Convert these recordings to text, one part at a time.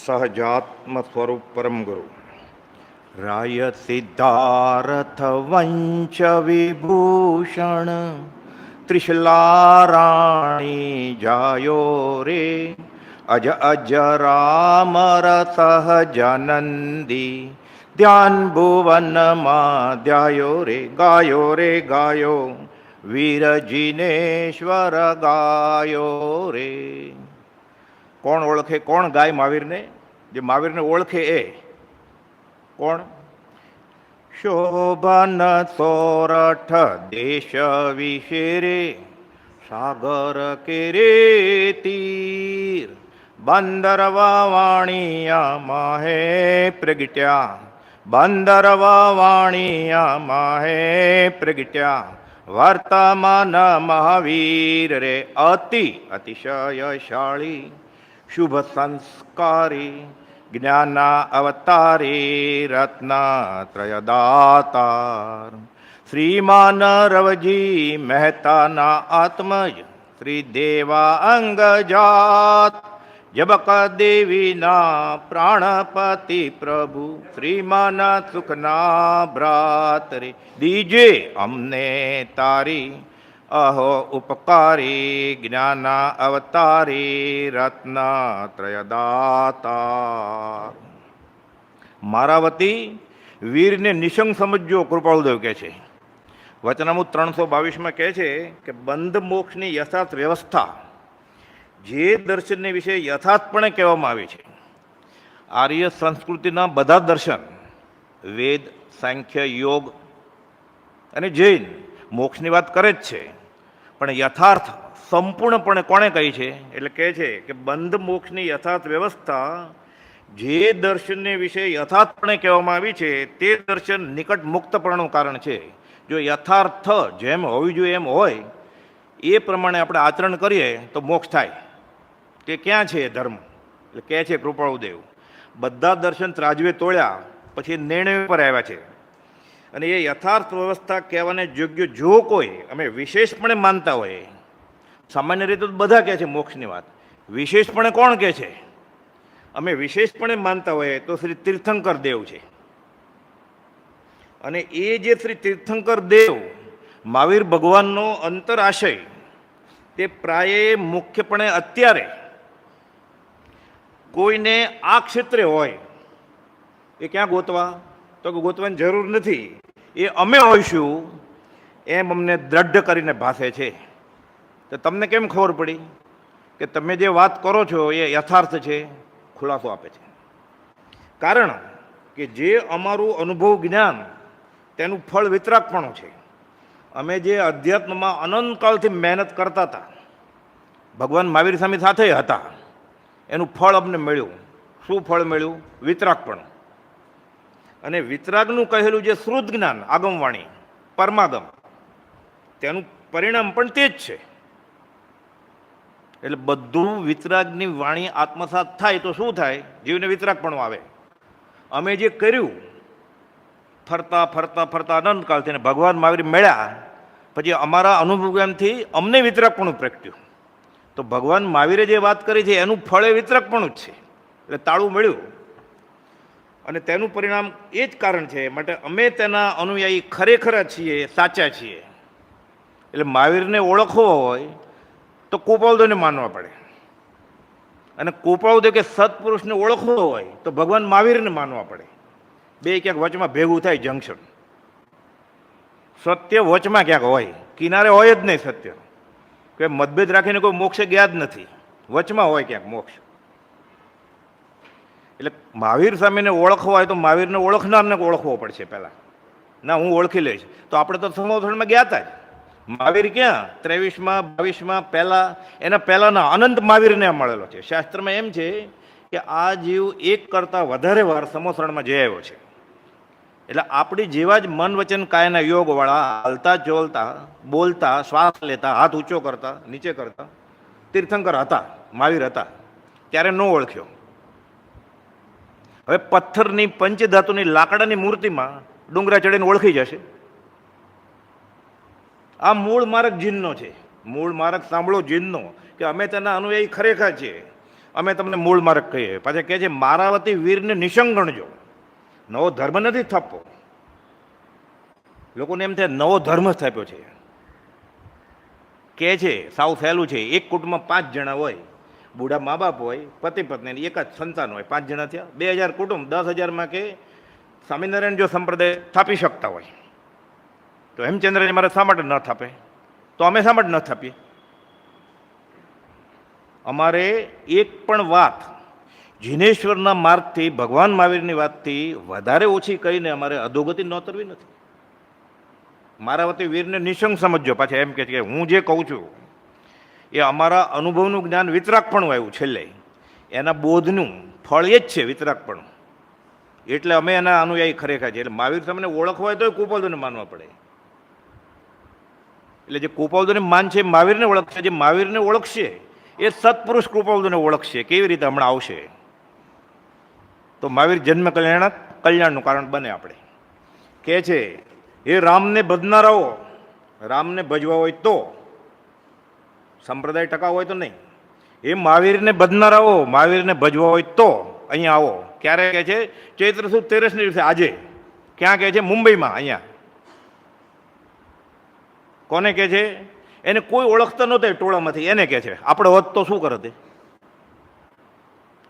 સહજાત્મ સ્વરૂપ પરમ ગુરુ રાય સિદ્ધાર્થ વંશ વિભૂષણ ત્રિશલારાણી જાયો રે અજ અજરામર સહજાનંદી ધ્યાન ભુવનમાં ધ્યાયો રે ગાયો વીર જિનેશ્વર ગાયો રે. કોણ ઓળખે, કોણ ગાય મહાવીરને? જે મહાવીરને ઓળખે એ કોણ? શોભન સોરઠ દેશ વિશેરે સાગર કેરે તીર બંદરવા વાણિયા માહે પ્રગટ્યા બંદરવા વાણિયા માહે પ્રગટ્યા વર્તમાન મહાવીર રે અતિશયશાળી શુભ સંસ્કારી જ્ઞાન અવતારી રત્નત્રયદાતાર શ્રીમાન રવજી મહેતાના આત્મજ શ્રી દેવા અંગજાત જબક દેવીના પ્રાણપતિ પ્રભુ શ્રીમાન સુખના ભ્રાતરે દીજે અમને તારી અહો ઉપકારી જ્ઞાન અવતારી રત્નત્રયદાતા. મારા વતી વીરને નિશંક સમજજો, કૃપાળુદેવ કહે છે. વચનામૃત 322માં કહે છે કે બંધ મોક્ષની યથાર્થ વ્યવસ્થા જે દર્શનને વિશે યથાર્થપણે કહેવામાં આવી છે. આર્ય સંસ્કૃતિના બધા દર્શન, વેદ, સાંખ્ય, યોગ અને જૈન મોક્ષની વાત કરે જ છે, પણ યથાર્થ સંપૂર્ણપણે કોણે કહી છે? એટલે કહે છે કે બંધ મોક્ષની યથાર્થ વ્યવસ્થા જે દર્શનને વિશે યથાર્થપણે કહેવામાં આવી છે તે દર્શન નિકટ મુક્તપણનું કારણ છે. જો યથાર્થ જેમ હોવી જોઈએ એમ હોય એ પ્રમાણે આપણે આચરણ કરીએ તો મોક્ષ થાય. તે ક્યાં છે ધર્મ? એટલે કહે છે કૃપાળુદેવ, બધા દર્શન ત્રાજવે તોડ્યા પછી નિર્ણય પર આવ્યા છે. અને એ યથાર્થ વ્યવસ્થા કહેવાને યોગ્ય જો કોઈ અમે વિશેષપણે માનતા હોય, સામાન્ય રીતે તો બધા કહે છે મોક્ષની વાત, વિશેષપણે કોણ કહે છે? અમે વિશેષપણે માનતા હોઈએ તો શ્રી તીર્થંકર દેવ છે. અને એ જે શ્રી તીર્થંકર દેવ મહાવીર ભગવાનનો અંતર આશય તે પ્રાય મુખ્યપણે અત્યારે કોઈને આ ક્ષેત્રે હોય એ ક્યાં ગોતવા? તો ગોતવાની જરૂર નથી, એ અમે હોઈશું એમ અમને દ્રઢ કરીને ભાસે છે. તો તમને કેમ ખબર પડી કે તમે જે વાત કરો છો એ યથાર્થ છે? ખુલાસો આપે છે. કારણ કે જે અમારું અનુભવ જ્ઞાન તેનું ફળ વિતરાગપણું છે. અમે જે અધ્યાત્મમાં અનંતકાળથી મહેનત કરતા હતા, ભગવાન મહાવીર સ્વામી સાથે હતા, એનું ફળ અમને મળ્યું. શું ફળ મળ્યું? વિતરાગપણું. અને વિતરાગનું કહેલું જે શ્રુત જ્ઞાન, આગમવાણી, પરમાગમ, તેનું પરિણામ પણ તે જ છે. એટલે બધું વિતરાગની વાણી આત્મસાત થાય તો શું થાય? જીવને વિતરાગપણું આવે. અમે જે કર્યું ફરતા ફરતા ફરતા અનંતકાળથી ને ભગવાન મહાવીર મળ્યા પછી અમારા અનુભવથી અમને વિતરાગપણું પ્રગટ્યું. તો ભગવાન મહાવીરે જે વાત કરી છે એનું ફળ એ વિતરાગપણું જ છે. એટલે તાળું મળ્યું અને તેનું પરિણામ એ જ કારણ છે. માટે અમે તેના અનુયાયી ખરેખર છીએ, સાચા છીએ. એટલે મહાવીરને ઓળખવો હોય તો કૃપાળુદેવને માનવા પડે, અને કૃપાળુદેવ કે સત્પુરુષને ઓળખવો હોય તો ભગવાન મહાવીરને માનવા પડે. બે ક્યાંક વચમાં ભેગું થાય જંકશન. સત્ય વચમાં ક્યાંક હોય, કિનારે હોય જ નહીં સત્ય. કે મતભેદ રાખીને કોઈ મોક્ષે ગયા જ નથી, વચમાં હોય ક્યાંક મોક્ષ. એટલે મહાવીર સામેને ઓળખવા હોય તો મહાવીરને ઓળખનારને ઓળખવો પડશે પહેલાં. ના, હું ઓળખી લઈશ તો આપણે તો સંવત્સરમાં ગયા હતા જ. મહાવીર ક્યાં 23માં 22માં પહેલાં, એના પહેલાંના અનંત મહાવીરને મળેલો છે. શાસ્ત્રમાં એમ છે કે આ જીવ એક કરતાં વધારે વાર સમોસરણમાં જઈ આવ્યો છે. એટલે આપણી જેવા જ મન વચન કાયના યોગવાળા, હાલતા ચોલતા, બોલતા, શ્વાસ લેતા, હાથ ઊંચો કરતા, નીચે કરતા તીર્થંકર હતા, મહાવીર હતા. ત્યારે ન ઓળખ્યો. હવે પથ્થરની પંચધાતુની લાકડાની મૂર્તિમાં ડુંગરા ચડીને ઓળખી જશે. આ મૂળ માર્ગ જીનનો છે. મૂળ માર્ગ સાંભળો જીનનો, કે અમે તેના અનુયાયી ખરેખર છીએ. અમે તમને મૂળ માર્ગ કહીએ. પાછા કહે છે મારાવતી વીરને નિશંક ગણજો. નવો ધર્મ નથી સ્થાપવો. લોકોને એમ થાય નવો ધર્મ સ્થાપ્યો છે. કે છે સાવ સહેલું છે. એક કુટુંબમાં 5 જણા હોય, બુઢા મા બાપ હોય, પતિ પત્ની, એક જ સંતાન હોય, 5 જણા થયા. 2000 કુટુંબ, 10,000માં કે સ્વામિનારાયણ જો સંપ્રદાય સ્થાપી શકતા હોય તો હેમચંદ્રજી મારે શા માટે ન થાપે? તો અમે શા માટે ન થાપીએ? અમારે એક પણ વાત જીનેશ્વરના માર્ગથી, ભગવાન મહાવીરની વાતથી વધારે ઓછી કહીને અમારે અધોગતિ નોતરવી નથી. મારાવતી વીરને નિશંક સમજજો. પાછા એમ કે છે કે હું જે કહું છું એ અમારા અનુભવનું જ્ઞાન વિતરાગપણું આવ્યું છેલ્લે, એના બોધનું ફળ એ જ છે વિતરાગપણું. એટલે અમે એના અનુયાયી ખરેખર છે. એટલે મહાવીર તમને ઓળખવા હોય તો કુપાલદોને માનવા પડે. એટલે જે કૃપાળુને માન છે મહાવીરને ઓળખશે, જે મહાવીરને ઓળખશે એ સત્પુરુષ કૃપાળુને ઓળખશે. કેવી રીતે? હમણાં આવશે. તો મહાવીર જન્મ કલ્યાણનું કારણ બને. આપણે કહે છે એ રામને ભજનારાઓ, રામને ભજવા હોય તો, સંપ્રદાય ટકાવ હોય તો નહીં. એ મહાવીરને ભજનારાઓ, મહાવીરને ભજવા હોય તો અહીંયા આવો. ક્યારે કહે છે? ચૈત્ર સુદ 13ને દિવસે, આજે. ક્યાં કહે છે? મુંબઈમાં. અહીંયા કોને કહે છે? એને કોઈ ઓળખતા નહોતા ટોળામાંથી. એને કહે છે આપણે હોત તો શું કરત?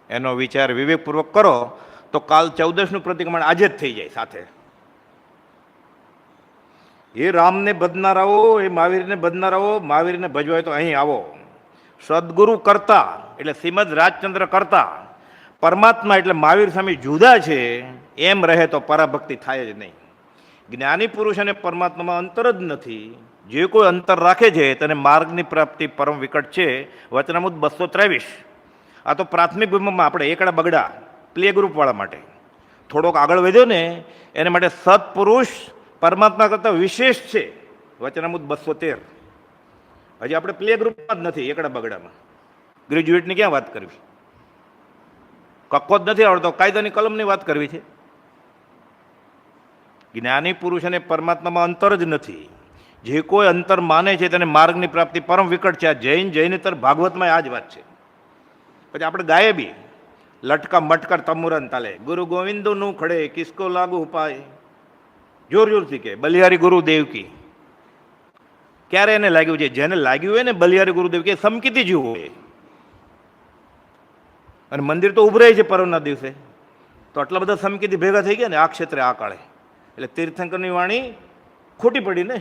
એનો વિચાર વિવેકપૂર્વક કરો તો કાલ 14નું પ્રતિક્રમણ આજે જ થઈ જાય સાથે. એ રામને ભજનારાઓ, એ મહાવીરને ભજનારાઓ, મહાવીરને ભજવાય તો અહીં આવો. સદગુરુ કરતા એટલે શ્રીમદ રાજચંદ્ર કરતા, પરમાત્મા એટલે મહાવીર સ્વામી જુદા છે એમ રહે તો પરાભક્તિ થાય જ નહીં. જ્ઞાની પુરુષ અને પરમાત્મામાં અંતર જ નથી. જે કોઈ અંતર રાખે છે તેને માર્ગની પ્રાપ્તિ પરમ વિકટ છે. વચનામૃત 223. આ તો પ્રાથમિક ભૂમિમાં આપણે એકડા બગડા પ્લે ગ્રુપવાળા માટે. થોડોક આગળ વધ્યો ને એને માટે સત્પુરુષ પરમાત્મા કરતાં વિશેષ છે. વચનામૃત 213. હજી આપણે પ્લે ગ્રુપમાં જ નથી, એકડા બગડામાં. ગ્રેજ્યુએટની ક્યાં વાત કરવી? કક્કો જ નથી આવડતો, કાયદાની કલમની વાત કરવી છે. જ્ઞાની પુરુષ અને પરમાત્મામાં અંતર જ નથી. જે કોઈ અંતર માને છે તેને માર્ગની પ્રાપ્તિ પરમ વિકટ છે. આ જૈનેતર ભાગવતમાં આ જ વાત છે. પછી આપણે ગાયે બી લટકા મટકર તમુરન તાલે, ગુરુ ગોવિંદનું ખડે કિસકો લાગુ ઉપાય. જોર જોરથી કે બલિહારી ગુરુદેવ કી. ક્યારે એને લાગ્યું છે? જેને લાગ્યું હોય ને બલિહારી ગુરુદેવ કે સમકીતી જેવું હોય. અને મંદિર તો ઉભરાય છે પર્વના દિવસે, તો આટલા બધા સમકીતી ભેગા થઈ ગયા ને આ ક્ષેત્રે આ કાળે. એટલે તીર્થંકરની વાણી ખોટી પડી ને.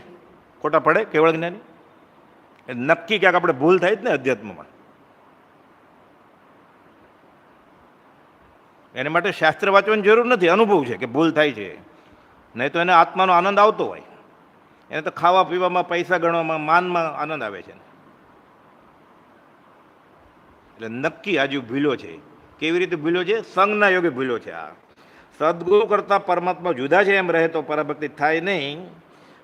ખોટા પડે કેવળ જ્ઞાની. નક્કી ક્યાંક આપણે ભૂલ થાય જ ને અધ્યાત્મમાં. એને માટે શાસ્ત્ર વાંચવાની જરૂર નથી. અનુભવ છે કે ભૂલ થાય છે. નહીં તો એને આત્માનો આનંદ આવતો હોય. એને તો ખાવા પીવામાં, પૈસા ગણવામાં, માનમાં આનંદ આવે છે. એટલે નક્કી આજુ ભૂલો છે. કેવી રીતે ભૂલો છે? સંઘના યોગે ભૂલો છે. આ સદગુરુ કરતા પરમાત્મા જુદા છે એમ રહે તો પરાભક્તિ થાય નહીં.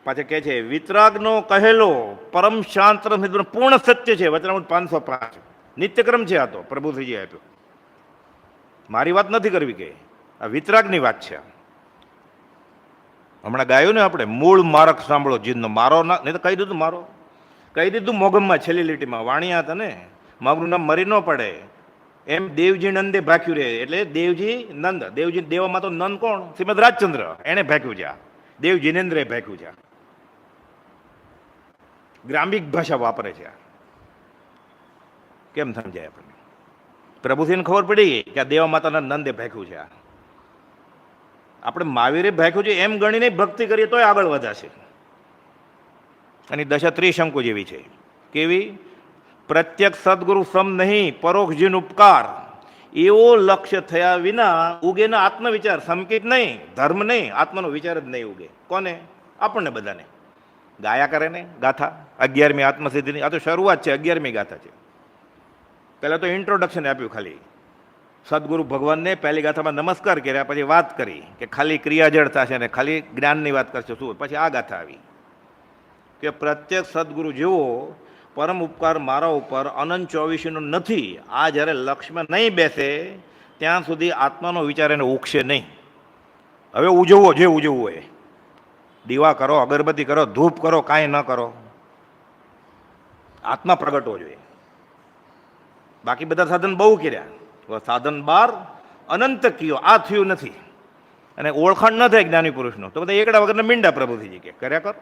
પાછા કહે છે વિતરાગનો કહેલો પરમ શાંત પૂર્ણ સત્ય છે. વચનામૃત 505. નિત્યક્રમ છે. આ તો પ્રભુશ્રીજી આપ્યો. મારી વાત નથી કરવી કે આ વિતરાગની વાત છે. હમણાં ગાયું ને આપણે, મૂળ મારક સાંભળો જીદનો. મારો ના, નહીં તો કહી દીધું મારો. કહી દીધું મોગમમાં છેલ્લી લીટીમાં. વાણિયા હતા ને, મારું નામ મરી ન પડે એમ દેવજી નંદે ભાખ્યું રહે. એટલે દેવજી નંદ, દેવજી દેવામાં તો નંદ કોણ? શ્રીમદ રાજચંદ્ર. એને ભાખ્યું છે. દેવ જીનેન્દ્રએ ભાખ્યું છે. ગ્રામિક ભાષા વાપરે છે. કેમ સમજાય આપણને? પ્રભુજીને ખબર પડી કે આ દેવા માતાના નંદે ભાખ્યું છે. આપણે મહાવીરે ભાખ્યું છે એમ ગણીને ભક્તિ કરીએ તોય આગળ વધાશે. અને દશા ત્રિશંકુ જેવી છે. કેવી? પ્રત્યક્ષ સદગુરુ સમ નહીં, પરોક્ષ જીન ઉપકાર. એવો લક્ષ્ય થયા વિના ઉગે ના આત્મવિચાર. સંકિત નહીં, ધર્મ નહીં, આત્માનો વિચાર જ નહીં ઉગે. કોને? આપણને બધાને. ગાયા કરે ને ગાથા 11મી આત્મસિદ્ધિની. આ તો શરૂઆત છે, 11મી ગાથા છે. પહેલાં તો ઇન્ટ્રોડક્શન આપ્યું ખાલી. સદગુરુ ભગવાનને પહેલી ગાથામાં નમસ્કાર કર્યા, પછી વાત કરી કે ખાલી ક્રિયાજળ થશે ને ખાલી જ્ઞાનની વાત કરશે શું. પછી આ ગાથા આવી કે પ્રત્યક્ષ સદગુરુ જેવો પરમ ઉપકાર મારા ઉપર અનંત 24નો નથી. આ જ્યારે લક્ષ્યમાં નહીં બેસે ત્યાં સુધી આત્માનો વિચાર એને ઉગશે નહીં. હવે ઉજવવો જે ઉજવવું હોય, દીવા કરો, અગરબત્તી કરો, ધૂપ કરો, કાંઈ ન કરો, આત્મા પ્રગટવો જોઈએ. બાકી બધા સાધન બહુ કર્યા, સાધન 12 અનંત કયો, આ થયું નથી. અને ઓળખાણ ન થાય જ્ઞાની પુરુષનો તો બધા એકડા વગરના મીંડા પ્રભુથી કે કર્યા કર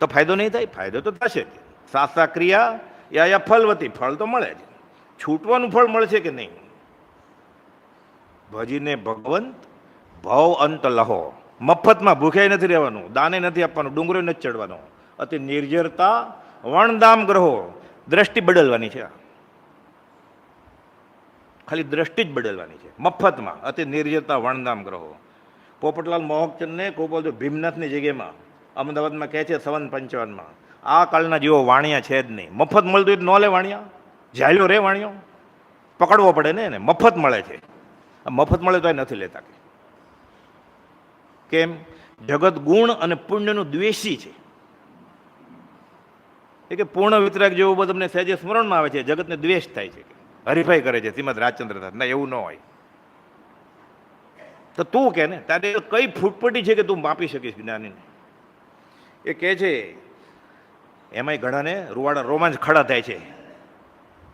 તો ફાયદો નહીં થાય. ફાયદો તો થશે જ. સાસા ક્રિયા યા ફલવતી, ફળ તો મળે જ. છૂટવાનું ફળ મળશે કે નહીં? ભજીને ભગવંત ભવ અંત લહો. મફતમાં ભૂખ્યાય નથી રહેવાનું, દાને નથી આપવાનું, ડુંગરો નથી ચડવાનો. અતિ નિર્જરતા વણદામ ગ્રહો. દ્રષ્ટિ બદલવાની છે, ખાલી દ્રષ્ટિ જ બદલવાની છે મફતમાં. અતિ નિર્જરતા વણદામ ગ્રહો. પોપટલાલ મોહકચંદને કોઈ બોલતો ભીમનાથની જગ્યામાં અમદાવાદમાં કહે છે 55 આ કાળના જેવો વાણિયા છે જ નહીં. મફત મળતું હોય તો ન લે વાણિયા, ઝાલ્યો રે વાણિયો, પકડવો પડે ને એને. મફત મળે છે, મફત મળે તો નથી લેતા. કેમ? જગત ગુણ અને પુણ્યનું દ્વેષી છે. એ કે પૂર્ણ વિતરાગ જેવું બધું તમને સહેજે સ્મરણમાં આવે છે, જગતને દ્વેષ થાય છે, હરીફાઈ કરે છે શ્રીમદ રાજચંદ્ર ના. એવું ન હોય તો તું કે ને તારે કઈ ફૂટપટી છે કે તું માપી શકીશ જ્ઞાનીને? એ કહે છે એમાંય ઘણાને રૂવાડા રોમાંચ ખડા થાય છે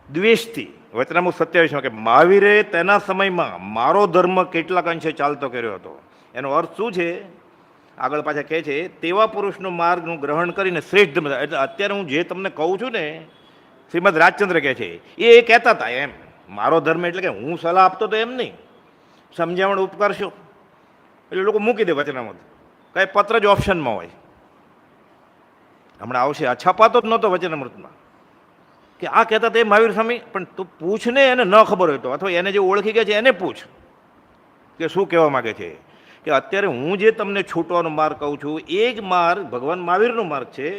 દ્વેષથી. વચનામૃત 27 કે મહાવીરે તેના સમયમાં મારો ધર્મ કેટલાક અંશે ચાલતો કર્યો હતો. એનો અર્થ શું છે? આગળ પાછા કહે છે તેવા પુરુષનો માર્ગનું ગ્રહણ કરીને શ્રેષ્ઠ ધર્મ. એટલે અત્યારે હું જે તમને કહું છું ને, શ્રીમદ રાજચંદ્ર કહે છે એ કહેતા હતા એમ. મારો ધર્મ એટલે કે હું સલાહ આપતો તો એમ નહીં, સમજાવણ ઉપકાર છો એટલે લોકો મૂકી દે વચનામૃત. કાંઈ પત્ર જ ઓપ્શનમાં હોય. હમણાં આવશે, આ છપાતો જ નહોતો વચનામૃતમાં કે આ કહેતા તે મહાવીર સ્વામી. પણ તું પૂછ ને, એને ન ખબર હોય તો, અથવા એને જે ઓળખી ગયા છે એને પૂછ કે શું કહેવા માગે છે. કે અત્યારે હું જે તમને છૂટવાનો માર્ગ કહું છું એ જ માર્ગ ભગવાન મહાવીરનો માર્ગ છે.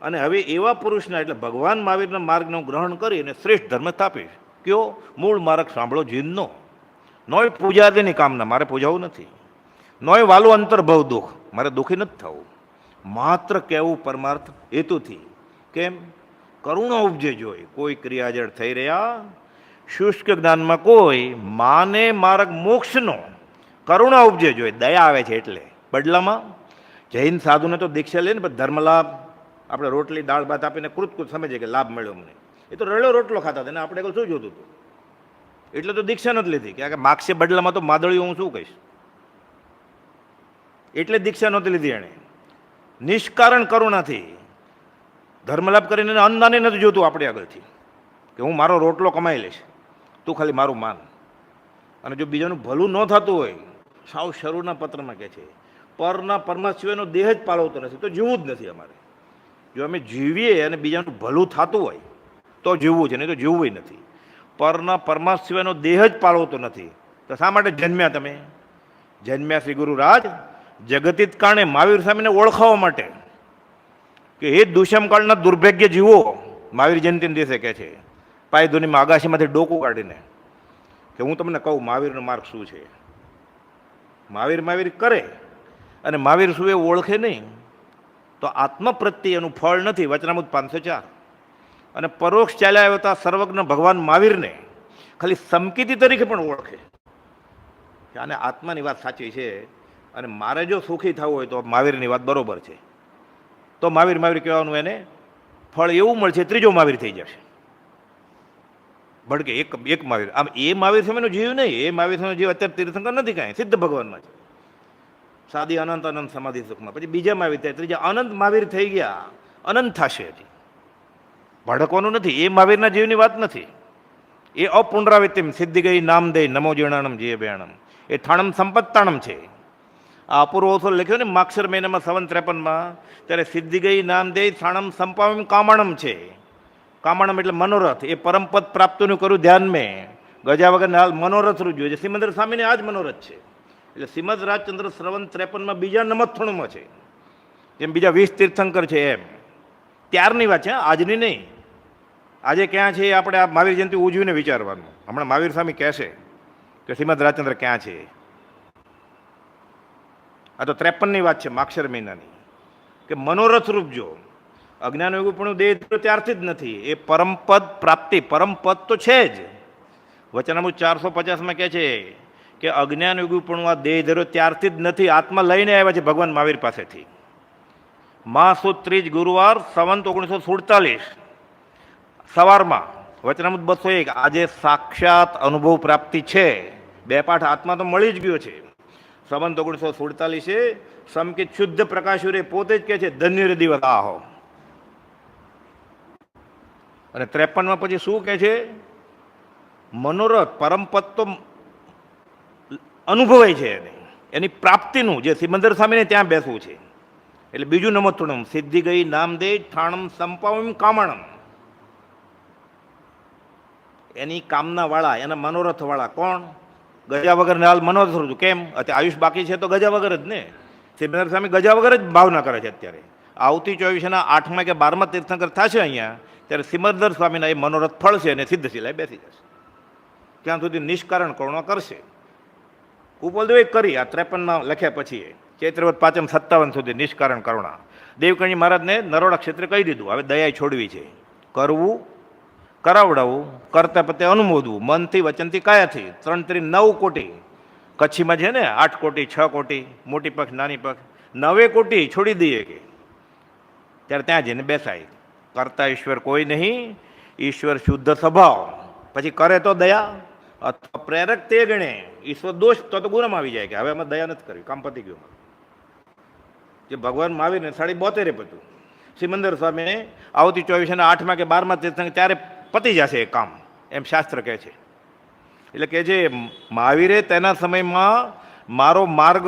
અને હવે એવા પુરુષના એટલે ભગવાન મહાવીરના માર્ગનું ગ્રહણ કરી અને શ્રેષ્ઠ ધર્મ સ્થાપીશ. કયો? મૂળ માર્ગ સાંભળો જીનનો. નોય પૂજાદિની કામના, મારે પૂજાવું નથી. નોય વાલું અંતર્ભવ દુઃખ, મારે દુઃખી નથી થવું. માત્ર કહેવું પરમાર્થ હેતુથી. કેમ? કરુણા ઉપજે જોઈ કોઈ ક્રિયાજળ થઈ રહ્યા. શુષ્ક જ્ઞાનમાં કોઈ માને માર્ગ મોક્ષનો. કરુણા ઉપજે જોઈએ, દયા આવે છે એટલે. બદલામાં જૈન સાધુને તો દીક્ષા લે ને ધર્મ લાભ, આપણે રોટલી દાળ ભાત આપીને કૃતકૃત સમજીએ કે લાભ મળ્યો મને. એ તો રળ્યો રોટલો ખાતા હતા ને આપણે શું જોતું હતું? એટલે તો દીક્ષા નથી લીધી કે માગશે બદલામાં તો માદળીઓ હું શું કહીશ. એટલે દીક્ષા નહોતી લીધી એણે. નિષ્કારણ કરુણાથી ધર્મલાભ કરીને અન્નદાને નથી જોતું આપણી આગળથી કે હું મારો રોટલો કમાઈ લઈશ, તું ખાલી મારું માન. અને જો બીજાનું ભલું ન થતું હોય, સાવ શરૂના પત્રમાં કહે છે પરના પરમાત્માનો દેહ જ પાલવતો નથી તો જીવવું જ નથી અમારે. જો અમે જીવીએ અને બીજાનું ભલું થતું હોય તો જીવવું છે, નહીં તો જીવવું નથી. પરના પરમાત્માનો દેહ જ પાલવતો નથી તો શા માટે જન્મ્યા તમે? જન્મ્યા શ્રી ગુરુરાજ જગતિત કારણે મહાવીર સ્વામીને ઓળખાવા માટે કે એ દુષ્મકાળના દુર્ભાગ્ય જીવો. મહાવીર જયંતિના દિવસે કહે છે પાયધુનીમાં આગાશીમાંથી ડોકું કાઢીને કે હું તમને કહું મહાવીરનો માર્ગ શું છે. મહાવીર કરે અને મહાવીર શું એ ઓળખે નહીં તો આત્મ પ્રત્યે એનું ફળ નથી. વચનામૃત 504. અને પરોક્ષ ચાલ્યા આવ્યા હતા સર્વજ્ઞ ભગવાન મહાવીરને ખાલી સમકીતી તરીકે પણ ઓળખે કે આને આત્માની વાત સાચી છે અને મારે જો સુખી થવું હોય તો મહાવીરની વાત બરોબર છે, તો મહાવીર કહેવાનું એને ફળ એવું મળશે, ત્રીજો મહાવીર થઈ જશે. ભડકે એક મહાવીર. આમ એ મહાવીર સમયનો જીવ નહીં, એ મહાવીર સમયનો જીવ અત્યારે તીર્થંકર નથી, કાંઈ સિદ્ધ ભગવાનમાં છે, સાદી અનંત અનંત સમાધિ સુખમાં. પછી બીજા મહાવીર થાય, ત્રીજા અનંત મહાવીર થઈ ગયા, અનંત થશે. હજી ભડકવાનું નથી, એ મહાવીરના જીવની વાત નથી. એ અપુનરાવૃત્તિમ સિદ્ધિ ગઈ નામ દે નમો જીર્ણાણમ જીએ બેણમ, એ થાણમ સંપત્તાણમ છે. આ અપૂર્વ અવસર લખ્યો ને માક્ષર મહિનામાં 53માં, ત્યારે સિદ્ધિ ગઈ નામ દે થાણમ સંપાવમ કામણમ છે. કામણમ એટલે મનોરથ. એ પરમપદ પ્રાપ્તિનું કર્યું ધ્યાન મેં ગજા વગર હાલ મનોરથ રૂજ્યો છે. શ્રીમદ સ્વામીને આ જ મનોરથ છે. એટલે શ્રીમદ રાજચંદ્ર શ્રવણ 53માં બીજા નમથણુમાં છે, જેમ બીજા 20 તીર્થંકર છે એમ. ત્યારની વાત છે, આજની નહીં. આજે ક્યાં છે આપણે આ મહાવીર જયંતિ ઉજવીને વિચારવાનું. હમણાં મહાવીર સ્વામી કહેશે કે શ્રીમદ રાજચંદ્ર ક્યાં છે. આ તો 53ની વાત છે માક્ષર મહિનાની, કે મનોરથ રૂપજો. અજ્ઞાન એવું પણ દેહ ત્યારથી જ નથી, એ પરમપદ પ્રાપ્તિ. પરમપદ તો છે જ. વચનામૃત 450માં કહે છે કે અજ્ઞાન યુગી પણ આ દેહ ધર્યો ત્યારથી જ નથી, આત્મા લઈને આવ્યા છે ભગવાન મહાવીર પાસેથી. મા સુદ 30 ગુરુવાર સંવત 1947 સવારમાં વચનામૃત 201 આજે સાક્ષાત અનુભવ પ્રાપ્તિ છે. 2 પાઠ આત્મા તો મળી જ ગયો છે. સંવંત 1947 સમકિત શુદ્ધ પ્રકાશુરે પોતે જ કહે છે ધન્ય રે દિવસ આહો. અને 53 પછી શું કહે છે? મનોરથ પરમપદ તો અનુભવાય છે એની પ્રાપ્તિનું, જે સિમંદર સ્વામીને ત્યાં બેસવું છે. એટલે બીજું નમોત્તણમ સિદ્ધિ ગઈ નામદે ઠાણમ સંપાવમ કામણમ. એની કામના વાળા, એના મનોરથ વાળા કોણ? ગજા વગર હાલ મનોરથ છું. કેમ? અત્યારે આયુષ બાકી છે તો ગજા વગર જ ને. સિમંદર સ્વામી ગજા વગર જ ભાવના કરે છે. અત્યારે આવતી 24ના 8મા કે 12મા તીર્થંકર થશે અહીંયા, ત્યારે સિમંદર સ્વામીના એ મનોરથ ફળશે અને સિદ્ધશિલાએ બેસી જશે. ત્યાં સુધી નિષ્કારણ કરુણા કરશે. કુપોલદેવે કરી આ 53માં લખ્યા પછી ચૈત્રવત 5મ 57 સુધી નિષ્કારણ કરુણા. દેવકર્ણી મહારાજને નરોડા ક્ષેત્રે કહી દીધું હવે દયા છોડવી છે. કરવું, કરાવડાવવું, કરતા પતે અનુમોદવું, મનથી વચનથી કાયાથી. 3 3 9 કોટી. કચ્છીમાં છે ને 8 કોટી 6 કોટી, મોટી પક્ષ નાની પક્ષ, 9 કોટી છોડી દઈએ કે ત્યારે ત્યાં જઈને બેસાય. કરતા ઈશ્વર કોઈ નહીં, ઈશ્વર શુદ્ધ સ્વભાવ. પછી કરે તો દયા અથવા પ્રેરક તે ગણે ઈશ્વર દોષ તો ગુનામાં આવી જાય કે હવે અમે દયા નથી કરવી, કામ પતી ગયું. જે ભગવાન મહાવીરને 72 પતું. સિમંદર સ્વામીને આવતી 24ના 8મા કે 12મા તીર્થંકર ત્યારે પતી જશે એ કામ, એમ શાસ્ત્ર કહે છે. એટલે કે જે મહાવીરે તેના સમયમાં મારો માર્ગ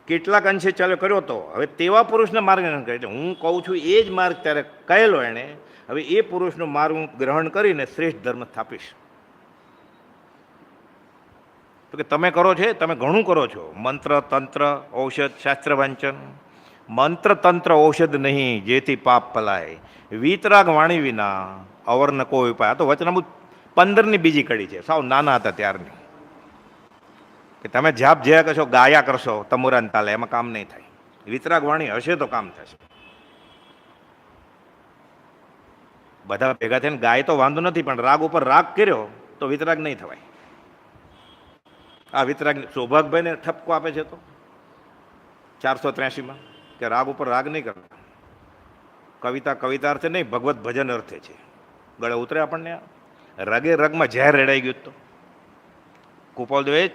કેટલાક અંશે ચાલ્યો કર્યો હતો, હવે તેવા પુરુષના માર્ગ કહે છે. હું કહું છું એ જ માર્ગ ત્યારે કહેલો એણે, હવે એ પુરુષનો માર્ગ હું ગ્રહણ કરીને શ્રેષ્ઠ ધર્મ સ્થાપીશ. તો કે તમે કરો છે, તમે ઘણું કરો છો. મંત્ર તંત્ર ઔષધ શાસ્ત્ર વાંચન. મંત્ર તંત્ર ઔષધ નહીં જેથી પાપ પલાય, વીતરાગ વાણી વિના અવર ન કોઈ ઉપાય. આ તો વચનામૃત 15ની બીજી કડી છે, સાવ નાના હતા ત્યારની. કે તમે જાપ જયા કરશો, ગાયા કરશો તમુરાન તાલે, એમાં કામ નહીં થાય. વીતરાગ વાણી હશે તો કામ થશે. બધા ભેગા થઈને ગાય તો વાંધો નથી, પણ રાગ ઉપર રાગ કર્યો તો વિતરાગ નહીં થવાય. આ વિતરાગ સૌભાગભાઈને ઠપકો આપે છે તો 483માં કે રાગ ઉપર રાગ નહીં કરતા. કવિતા કવિતા અર્થે નહીં, ભગવત ભજન અર્થે છે. ગળે ઉતરે આપણને. રગે રગમાં ઝેર રેડાઈ ગયું તો કુપાલદેવે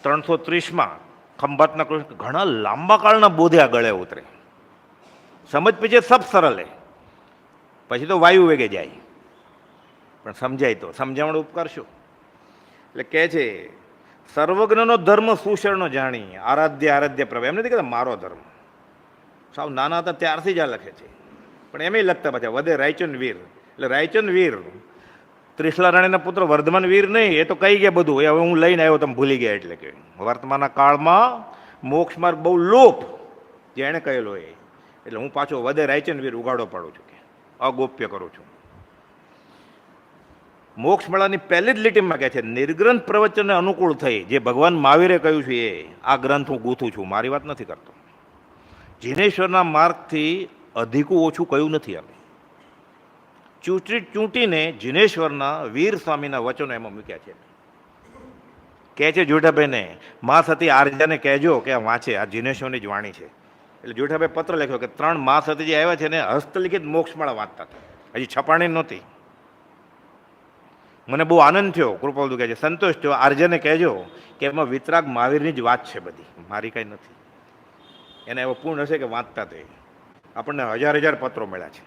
330માં ખંભાતના કૃષ્ણ ઘણા લાંબા કાળના બોધ્યા ગળે ઉતરે. સમજ પીછે સબ સરળ હે, પછી તો વાયુ વેગે જાય, પણ સમજાય તો સમજાવણ ઉપકાર શું. એટલે કહે છે સર્વજ્ઞનો ધર્મ સુશરણો જાણી, આરાધ્ય આરાધ્ય પ્રભુ. એમ નથી કહેતા મારો ધર્મ. સાવ નાના હતા ત્યારથી જ આ લખે છે, પણ એમ લખતા પાછા વધે રાયચંદ વીર. એટલે રાયચંદ વીર ત્રિશલા રાણીના પુત્ર વર્ધમાન વીર નહીં, એ તો કહી ગયા બધું. એ હવે હું લઈને આવ્યો, તમે ભૂલી ગયા. એટલે કે વર્તમાનના કાળમાં મોક્ષ માર્ગ બહુ લોપ જે એણે કહેલો એ. એટલે હું પાછો વધે રાયચંદ વીર ઉગાડો પાડું છું, કે અગોપ્ય કરું છું. મોક્ષ મેળાની પહેલી જ લીટીમાં કહે છે નિર્ગ્રંથ પ્રવચનને અનુકૂળ થઈ જે ભગવાન મહાવીરે કહ્યું છે એ આ ગ્રંથ હું ગૂંથું છું, મારી વાત નથી કરતો. જીનેશ્વરના માર્ગથી અધિકું ઓછું કયું નથી. અમે ચૂંટીને જીનેશ્વરના વીર સ્વામીના વચનો એમાં મૂક્યા છે. કહે છે જોઠાભાઈને, મા સતી આર્યાને કહેજો કે આ વાંચે, આ જીનેશ્વરની જ વાણી છે. એટલે જોઠાભાઈ પત્ર લખ્યો કે 3 મા સતી જે આવ્યા છે ને હસ્તલિખિત મોક્ષમાળા વાંચતા હતા, હજી છપાણી નહોતી. મને બહુ આનંદ થયો, કૃપાલુ કહે છે સંતોષ થયો. આર્યને કહેજો કે એમાં વિતરાગ મહાવીરની જ વાત છે બધી, મારી કાંઈ નથી. એને એવો પૂર્ણ હશે કે વાંચતા તે આપણને હજાર પત્રો મળ્યા છે.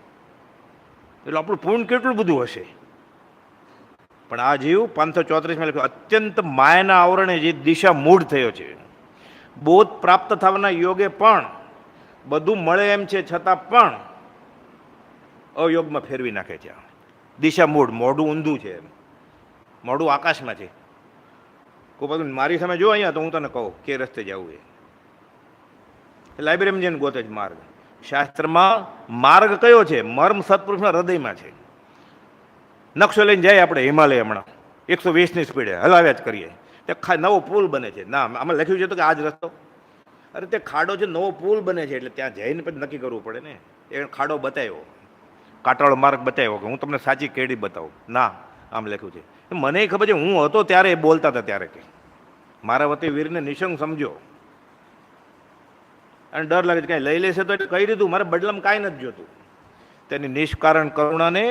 એટલે આપણું પૂર્ણ કેટલું બધું હશે. પણ આ જીવ 534માં લખ્યું અત્યંત માયાના આવરણે જે દિશા મૂળ થયો છે, બોધ પ્રાપ્ત થવાના યોગે પણ બધું મળે એમ છે છતાં પણ અયોગમાં ફેરવી નાખે છે. દિશા મૂળ, મોઢું ઊંધું છે, મોઢું આકાશમાં છે. કોઈ મારી સામે જો અહીંયા તો હું તને કહું કે રસ્તે જવું એ લાઇબ્રેરીમાં જઈને ગોતે જ માર્ગ. શાસ્ત્રમાં માર્ગ કયો છે? મર્મ સત્પુરુષના હૃદયમાં છે. નકશો લઈને જાય આપણે હિમાલય હમણાં 120ની સ્પીડે હલાવ્યા જ કરીએ, તે નવો પુલ બને છે. ના આમાં લખ્યું છે તો કે આ જ રસ્તો. અરે તે ખાડો છે, નવો પુલ બને છે, એટલે ત્યાં જઈને પછી નક્કી કરવું પડે ને. એ ખાડો બતાવ્યો, કાંટાળો માર્ગ બતાવ્યો કે હું તમને સાચી કેડી બતાવું. ના આમ લખ્યું છે. મને ખબર છે, હું હતો ત્યારે એ બોલતા હતા ત્યારે કે મારા વતી વીરને નિશંક સમજો. અને ડર લાગે છે કાંઈ લઈ લેશે તો એટલે કહી દીધું, મારે બદલામાં કાંઈ નથી જોતું. તેની નિષ્કારણ કરુણાને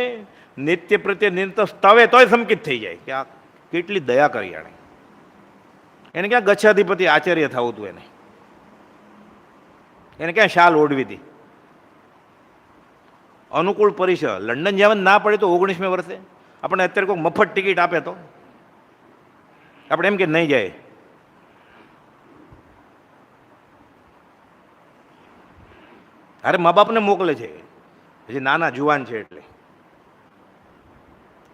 નિત્ય પ્રત્યે નિરંતર સ્તવે તોય સંકિત થઈ જાય કે આ કેટલી દયા કરી એને ક્યાં ગચ્છાધિપતિ આચાર્ય થવું હતું એને ક્યાં શાલ ઓઢવી હતી. અનુકૂળ પરિસર લંડન જવાનું ના પડે તો 19મે વર્ષે આપણે અત્યારે કોઈ મફત ટિકિટ આપે તો આપણે એમ કે નહીં જાય. અરે મા બાપને મોકલે છે હજી નાના જુવાન છે એટલે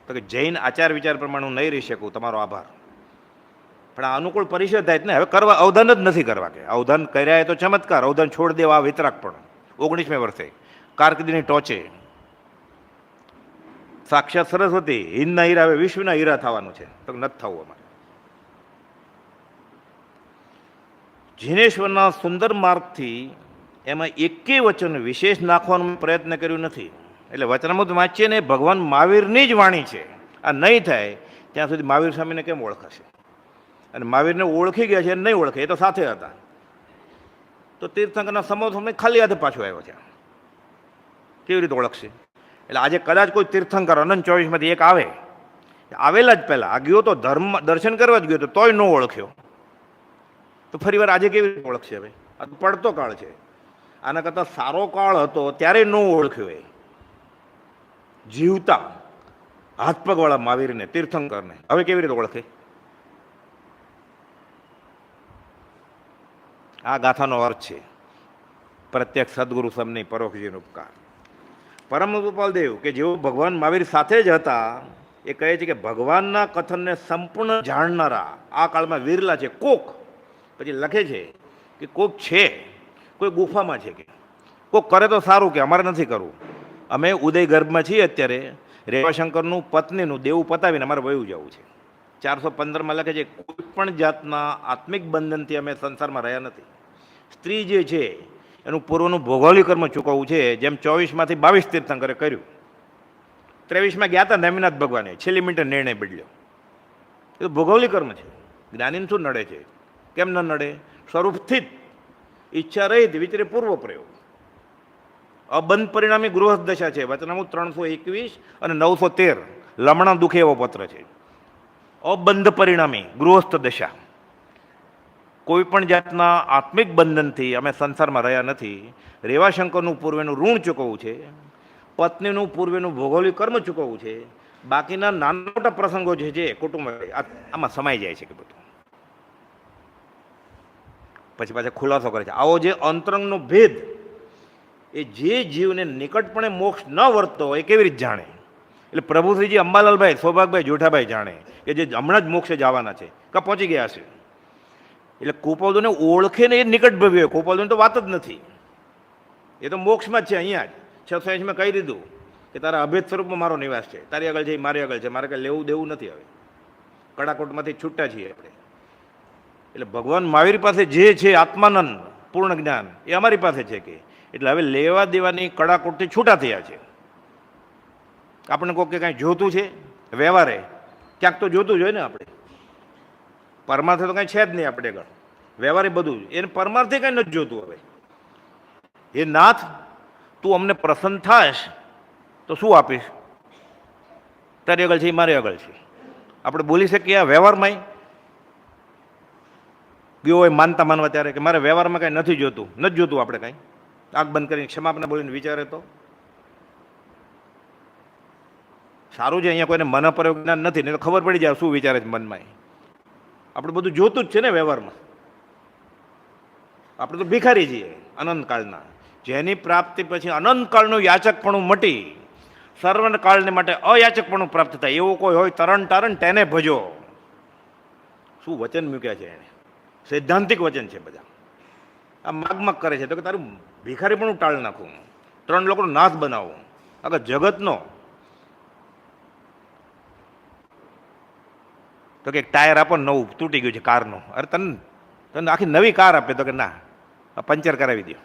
તો કે જૈન આચાર વિચાર પ્રમાણે હું નહીં રહી શકું, તમારો આભાર. પણ આ અનુકૂળ પરિષદ થાય ને હવે કરવા અવધાન જ નથી કરવા કે અવધાન કર્યા તો ચમત્કાર, અવધાન છોડ દેવા વિતરાક પણ 19મે વર્ષે કારકિર્દીની ટોચે સાક્ષાત સરસ્વતી હિંદના હીરા હવે વિશ્વના હીરા થવાનું છે તો નથી થવું અમારે. જીનેશ્વરના સુંદર માર્ગથી એમાં એકેય વચન વિશેષ નાખવાનો પ્રયત્ન કર્યો નથી. એટલે વચનામૃત વાંચીએ ને ભગવાન મહાવીરની જ વાણી છે. આ નહીં થાય ત્યાં સુધી મહાવીર સ્વામીને કેમ ઓળખાશે? અને મહાવીરને ઓળખી ગયા છે અને નહીં ઓળખે એ તો સાથે હતા. તો તીર્થંકરના સમોસમને ખાલી હાથે પાછો આવ્યો છે, કેવી રીતે ઓળખશે? એટલે આજે કદાચ કોઈ તીર્થંકર અનંત 24માંથી એક આવે, આવેલા જ પહેલાં આ ગયો તો ધર્મ દર્શન કરવા જ ગયો તો તોય ન ઓળખ્યો તો ફરી વાર આજે કેવી રીતે ઓળખશે? હવે આ તો પડતો કાળ છે. આના કરતાં સારો કાળ હતો ત્યારે ન ઓળખ્યો એ જીવતા હાથ પગવાળા મહાવીરને તીર્થંકરને હવે કેવી રીતે ઓળખે? આ ગાથાનો અર્થ છે પ્રત્યક્ષ સદગુરુ સમને પરોક્ષજીનો ઉપકાર. પરમ ગોપાલદેવ કે જેઓ ભગવાન મહાવીર સાથે જ હતા એ કહે છે કે ભગવાનના કથનને સંપૂર્ણ જાણનારા આ કાળમાં વિરલા છે. કોક પછી લખે છે કે કોક છે, કોઈ ગુફામાં છે, કે કોક કરે તો સારું, કે અમારે નથી કરવું. અમે ઉદય ગર્ભમાં છીએ અત્યારે, રેવાશંકરનું પત્નીનું દેવું પતાવીને અમારે વયું જવું છે. 415માં લખે છે કોઈ પણ જાતના આત્મિક બંધનથી અમે સંસારમાં રહ્યા નથી. સ્ત્રી જે છે એનું પૂર્વનું ભૌગોલિક કર્મ ચૂકવવું છે, જેમ 24માંથી 22 તીર્થંકરે કર્યું. 23માં ગયા હતા નેમિનાથ ભગવાને, છેલ્લી મિનિટે નિર્ણય બદલ્યો. એ તો ભૌગોલિક કર્મ છે. જ્ઞાનીને શું નડે છે? કેમ ન નડે? સ્વરૂપથી જ ઈચ્છા રહિત વિચરે પૂર્વ પ્રયોગ. અબંધ પરિણામી ગૃહસ્થ દશા છે. વચનામૃત 321 અને 913 લમણા દુખે એવો પત્ર છે. અબંધ પરિણામી ગૃહસ્થ દશા. કોઈ પણ જાતના આત્મિક બંધનથી અમે સંસારમાં રહ્યા નથી. રેવાશંકરનું પૂર્વેનું ઋણ ચૂકવવું છે, પત્નીનું પૂર્વેનું ભૌગોલિક કર્મ ચૂકવવું છે, બાકીના નાના મોટા પ્રસંગો જે છે કુટુંબ આમાં સમાઈ જાય છે કે બધું. પછી પાછા ખુલાસો કરે છે. આવો જે અંતરંગનો ભેદ એ જે જીવને નિકટપણે મોક્ષ ન વર્તતો હોય એ કેવી રીતે જાણે? એટલે પ્રભુશ્રીજી અંબાલાલભાઈ, સૌભાગભાઈ, જોઠાભાઈ જાણે કે જે હમણાં જ મોક્ષે જવાના છે કે પહોંચી ગયા છે. એટલે કુપાલદોને ઓળખે ને એ નિકટ ભવ્ય. કુપાલદોની તો વાત જ નથી, એ તો મોક્ષમાં જ છે. અહીંયા જ 680માં કહી દીધું કે તારા અભેદ સ્વરૂપમાં મારો નિવાસ છે, તારી આગળ છે, મારી આગળ છે, મારે કંઈ લેવું દેવું નથી. હવે કડાકોટમાંથી છૂટા છીએ આપણે. એટલે ભગવાન મહાવીર પાસે જે છે આત્માનંદ પૂર્ણ જ્ઞાન એ અમારી પાસે છે કે એટલે હવે લેવા દેવાની કડાકોટથી છૂટા થયા છે. આપણે કોઈ કે કાંઈ જોતું છે વ્યવહારે ક્યાંક તો જોતું જ હોય ને. આપણે પરમાર્થે તો કાંઈ છે જ નહીં આપણે આગળ, વ્યવહારે બધું જ. એને પરમાર્થે કાંઈ નથી જોતું. હવે એ નાથ તું અમને પ્રસન્ન થાશ તો શું આપીશ? તારી આગળ છે, મારી આગળ છે. આપણે બોલી શકીએ આ વ્યવહારમાં ગયો હોય માનતા માનવા ત્યારે કે મારે વ્યવહારમાં કાંઈ નથી જોતું, નથી જોતું. આપણે કાંઈ આંખ બંધ કરીને ક્ષમાપના બોલીને વિચારે તો સારું છે. અહીંયા કોઈને મન પર જ્ઞાન નથી, નહીં તો ખબર પડી જાય શું વિચારે છે મનમાં. આપણે બધું જોતું જ છે ને વ્યવહારમાં. આપણે તો ભિખારી છીએ અનંતકાળના, જેની પ્રાપ્તિ પછી અનંતકાળનું યાચકપણું મટી સર્વકાળને માટે અયાચકપણું પ્રાપ્ત થાય એવું કોઈ હોય તરણ તારણ તેને ભજો. શું વચન મૂક્યા છે એને! સૈદ્ધાંતિક વચન છે બધા. આ માગ કરે છે તો કે તારું ભિખારી પણ ટાળ નાખું, 3 લોકોનો નાશ બનાવું, આગળ જગતનો. તો કે ટાયર આપો નવું તૂટી ગયું છે કારનું. અરે તને આખી નવી કાર આપે તો કે ના, પંચર કરાવી દો.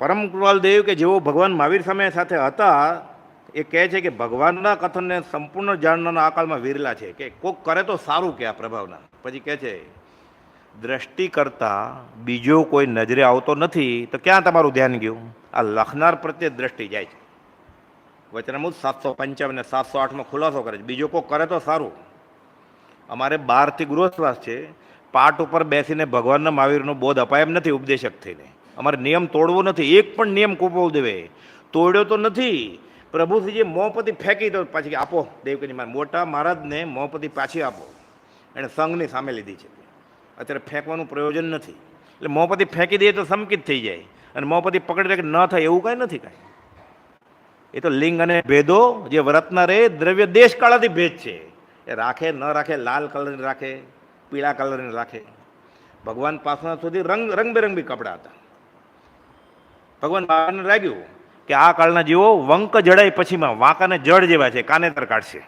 પરમ કૃપાલદેવ કે જેઓ ભગવાન મહાવીર સામે સાથે હતા એ કહે છે કે ભગવાનના કથનને સંપૂર્ણ જાણનારા આ કાળમાં વિરલા છે. કે કોક કરે તો સારું કે આ પ્રભાવના. પછી કહે છે દ્રષ્ટિ કરતા બીજો કોઈ નજરે આવતો નથી તો ક્યાં તમારું ધ્યાન ગયું? આ લખનાર પ્રત્યે દ્રષ્ટિ જાય છે. વચનામૃત 755 અને 708માં ખુલાસો કરે છે. બીજો કોઈ કરે તો સારું. અમારે 12થી ગૃહસ્થવાસ છે. પાઠ ઉપર બેસીને ભગવાનના મહાવીરનો બોધ અપાય એમ નથી ઉપદેશક થઈને. અમારે નિયમ તોડવો નથી. એક પણ નિયમ કુપોલ દેવે તોડ્યો તો નથી. પ્રભુશ્રીજીએ મોંપતિ ફેંકી તો પાછી આપો દેવકીની મારે મોટા મહારાજને મોંપતિ પાછી આપો. એણે સંઘની સામે લીધી છે. અત્યારે ફેંકવાનું પ્રયોજન નથી. એટલે મોંપતિ ફેંકી દઈએ તો સંકિત થઈ જાય અને મોંપતિ પકડી રાખે ન થાય એવું કાંઈ નથી. કાંઈ એ તો લિંગ અને ભેદો જે વ્રતના રે દ્રવ્ય દેશ કાળાથી ભેદ છે. એ રાખે ન રાખે, લાલ કલરની રાખે, પીળા કલરની રાખે. ભગવાન પાસના સુધી રંગબેરંગી કપડાં હતા. ભગવાન બાબાને લાગ્યું કે આ કાળના જીવો વંક જડાય પછીમાં વાંકાને જડ જેવા છે, કાનેતર કાઢશે.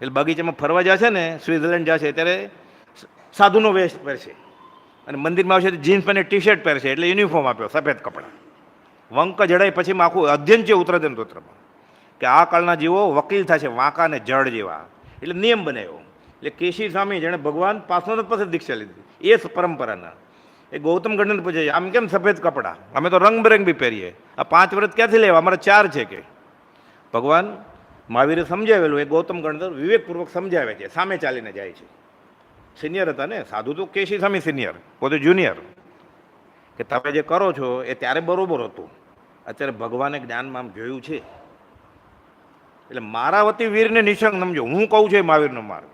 એટલે બગીચામાં ફરવા જશે ને, સ્વિટ્ઝરલેન્ડ જશે ત્યારે સાધુનો વેશ પહેરશે અને મંદિરમાં આવશે તો જીન્સ અને ટી શર્ટ પહેરશે. એટલે યુનિફોર્મ આપ્યો, સફેદ કપડાં. વંક જડાય પછીમાં આખું અધ્યયન છે ઉત્તરાધન તોત્રમાં કે આ કાળના જીવો વકીલ થશે વાંકા ને જડ જેવા. એટલે નિયમ બનાવ્યો. એટલે કેશી સ્વામી જેણે ભગવાન પાસનો પાસે દીક્ષા લીધી એ પરંપરાના એ ગૌતમ ગણને પૂછે છે આમ કેમ સફેદ કપડાં? અમે તો રંગબેરંગી પહેરીએ. આ 5 વ્રત ક્યાંથી લેવા? અમારે 4 છે કે. ભગવાન મહાવીરે સમજાવેલું એ ગૌતમ ગણધર વિવેકપૂર્વક સમજાવે છે. સામે ચાલીને જાય છે. સિનિયર હતા ને સાધુ તો કેશી સ્વામી સિનિયર, પોતે જુનિયર. કે તમે જે કરો છો એ ત્યારે બરોબર હતું, અત્યારે ભગવાને જ્ઞાનમાં આમ જોયું છે. એટલે મારા વતી વીરને નિશંક સમજો. હું કહું છું એ મહાવીરનો માર્ગ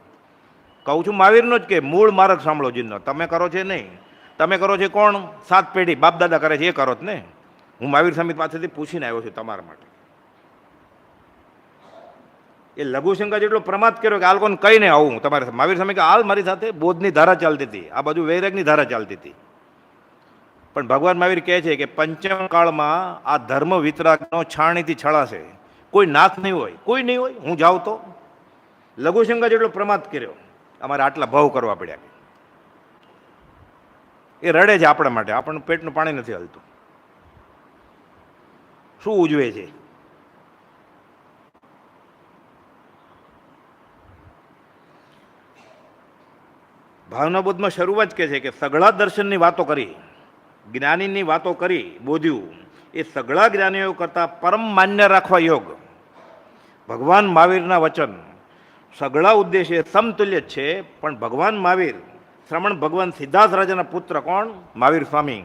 કહું છું, મહાવીરનો જ કે મૂળ માર્ગ સાંભળો જીનનો. તમે કરો છો નહીં. તમે કરો છો કોણ? 7 પેઢી બાપ દાદા કરે છે એ કરો જ ને. હું મહાવીર સ્વામી પાસેથી પૂછીને આવ્યો છું તમારા માટે. એ લઘુશંકા જેટલો પ્રમાદ કર્યો કે આ લોકોને કહીને આવું તમારે. મહાવીર સ્વામી કે હાલ મારી સાથે બોધની ધારા ચાલતી હતી, આ બાજુ વૈરાગની ધારા ચાલતી હતી. પણ ભગવાન મહાવીર કહે છે કે પંચમ કાળમાં આ ધર્મ વિતરાગનો છાણીથી છળાશે. કોઈ નાથ નહીં હોય, કોઈ નહીં હોય. હું જાઉં તો લઘુશંકા જેટલો પ્રમાદ કર્યો. અમારે આટલા ભાવ કરવા પડ્યા. એ રડે છે આપણા માટે. આપણને પેટનું પાણી નથી હલતું. શું ઉજવે છે? ભાવના બોધમાં શરૂઆત કહે છે કે સઘળા દર્શનની વાતો કરી, જ્ઞાનીની વાતો કરી બોધ્યું. એ સઘળા જ્ઞાનીઓ કરતાં પરમ માન્ય રાખવા યોગ ભગવાન મહાવીરના વચન. સઘળા ઉદ્દેશ્ય સમતુલ્ય જ છે. પણ ભગવાન મહાવીર શ્રમણ ભગવાન સિદ્ધાર્થ રાજાના પુત્ર કોણ? મહાવીર સ્વામી.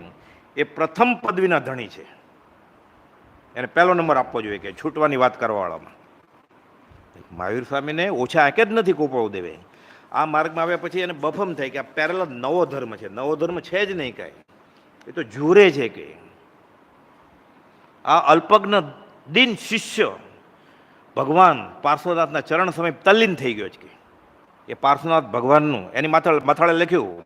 એ પ્રથમ પદવીના ધણી છે. એને પહેલો નંબર આપવો જોઈએ કે છૂટવાની વાત કરવાવાળામાં. મહાવીર સ્વામીને ઓછા આંકે જ નથી કોપાવ દેવે. આ માર્ગમાં આવ્યા પછી એને બફમ થાય કે આ પેરેલ નવો ધર્મ છે. નવો ધર્મ છે જ નહીં કાંઈ. એ તો જુરે છે કે આ અલ્પજ્ઞ દિન શિષ્ય ભગવાન પાર્શ્વનાથના ચરણ સમય તલ્લીન થઈ ગયો છે. કે એ પાર્શ્વનાથ ભગવાનનું એની માથાળે લખ્યું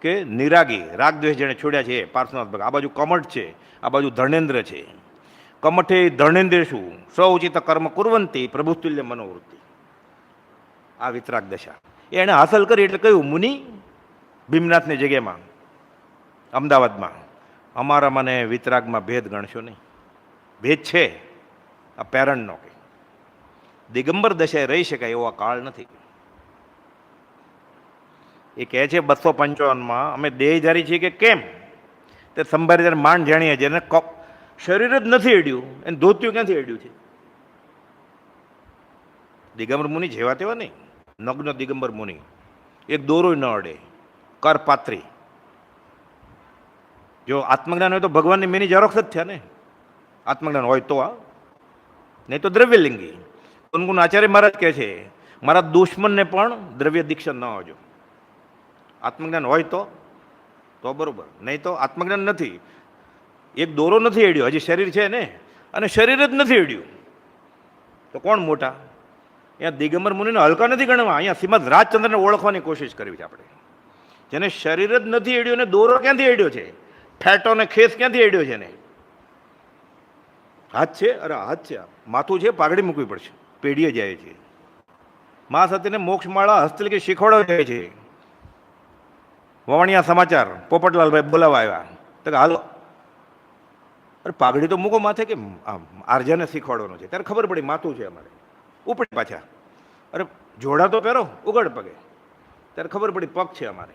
કે નિરાગી રાગદ્વેષ જેણે છોડ્યા છે એ પાર્શ્વનાથ ભગવાન. આ બાજુ કમઠ છે, આ બાજુ ધર્ણેન્દ્ર છે. કમઠે ધર્ણેન્દ્રેશુ સ્વઉચિત કર્મ કુર્વંતી પ્રભુતુલ્ય મનોવૃત્તિ. આ વિતરાગ દશા એણે હાંસલ કરી. એટલે કહ્યું મુનિ ભીમનાથની જગ્યામાં અમદાવાદમાં અમારા મને વિતરાગમાં ભેદ ગણશો નહીં. ભેદ છે આ પેરણનો. કે દિગંબર દશાએ રહી શકાય એવો આ કાળ નથી. એ કહે છે 255માં અમે દેહધારી છીએ કે કેમ? તે સંભારી ત્યારે માંડ જાણીએ છીએ. એને શરીર જ નથી અડ્યું, એને ધોત્યું ક્યાંથી અડ્યું છે? દિગંબર મુનિ જેવા તેવા નહીં. નગ્ન દિગંબર મુનિ એક દોરો ન અડે, કર પાત્રી. જો આત્મજ્ઞાન હોય તો ભગવાનની મેની ઝેરોક્ષ જ થયા ને. આત્મજ્ઞાન હોય તો આ, નહીં તો દ્રવ્યલિંગી. ગુનગુન આચાર્ય મહારાજ કહે છે મારા દુશ્મનને પણ દ્રવ્ય દીક્ષા ન આવજો. આત્મજ્ઞાન હોય તો બરોબર, નહીં તો આત્મજ્ઞાન નથી. એક દોરો નથી અડ્યો, હજી શરીર છે ને, અને શરીર જ નથી અડ્યું તો કોણ મોટા? અહીંયા દિગંબર મુનિને હલકા નથી ગણવા. અહીંયા શ્રીમદ રાજચંદ્રને ઓળખવાની કોશિશ કરવી છે આપણે. જેને શરીર જ નથી અડ્યો ને દોરો ક્યાંથી અડ્યો છે? ફેટો ને ખેસ ક્યાંથી અડ્યો છે ને? હાથ છે, અરે હાથ છે, માથું છે, પાઘડી મૂકવી પડશે. પેઢીએ જાય છે. મા સતીને મોક્ષમાળા હસ્તલિખે શીખવાડવા જાય છે. વવણિયા સમાચાર પોપટલાલભાઈ બોલાવા આવ્યા તો કે હાલો. અરે પાઘડી તો મૂકો માથે કે આરજાને શીખવાડવાનો છે. ત્યારે ખબર પડી માથું છે અમારે. ઉપડી પાછા. અરે જોડા તો પહેરો ઉગડ પગે. ત્યારે ખબર પડી પગ છે અમારે.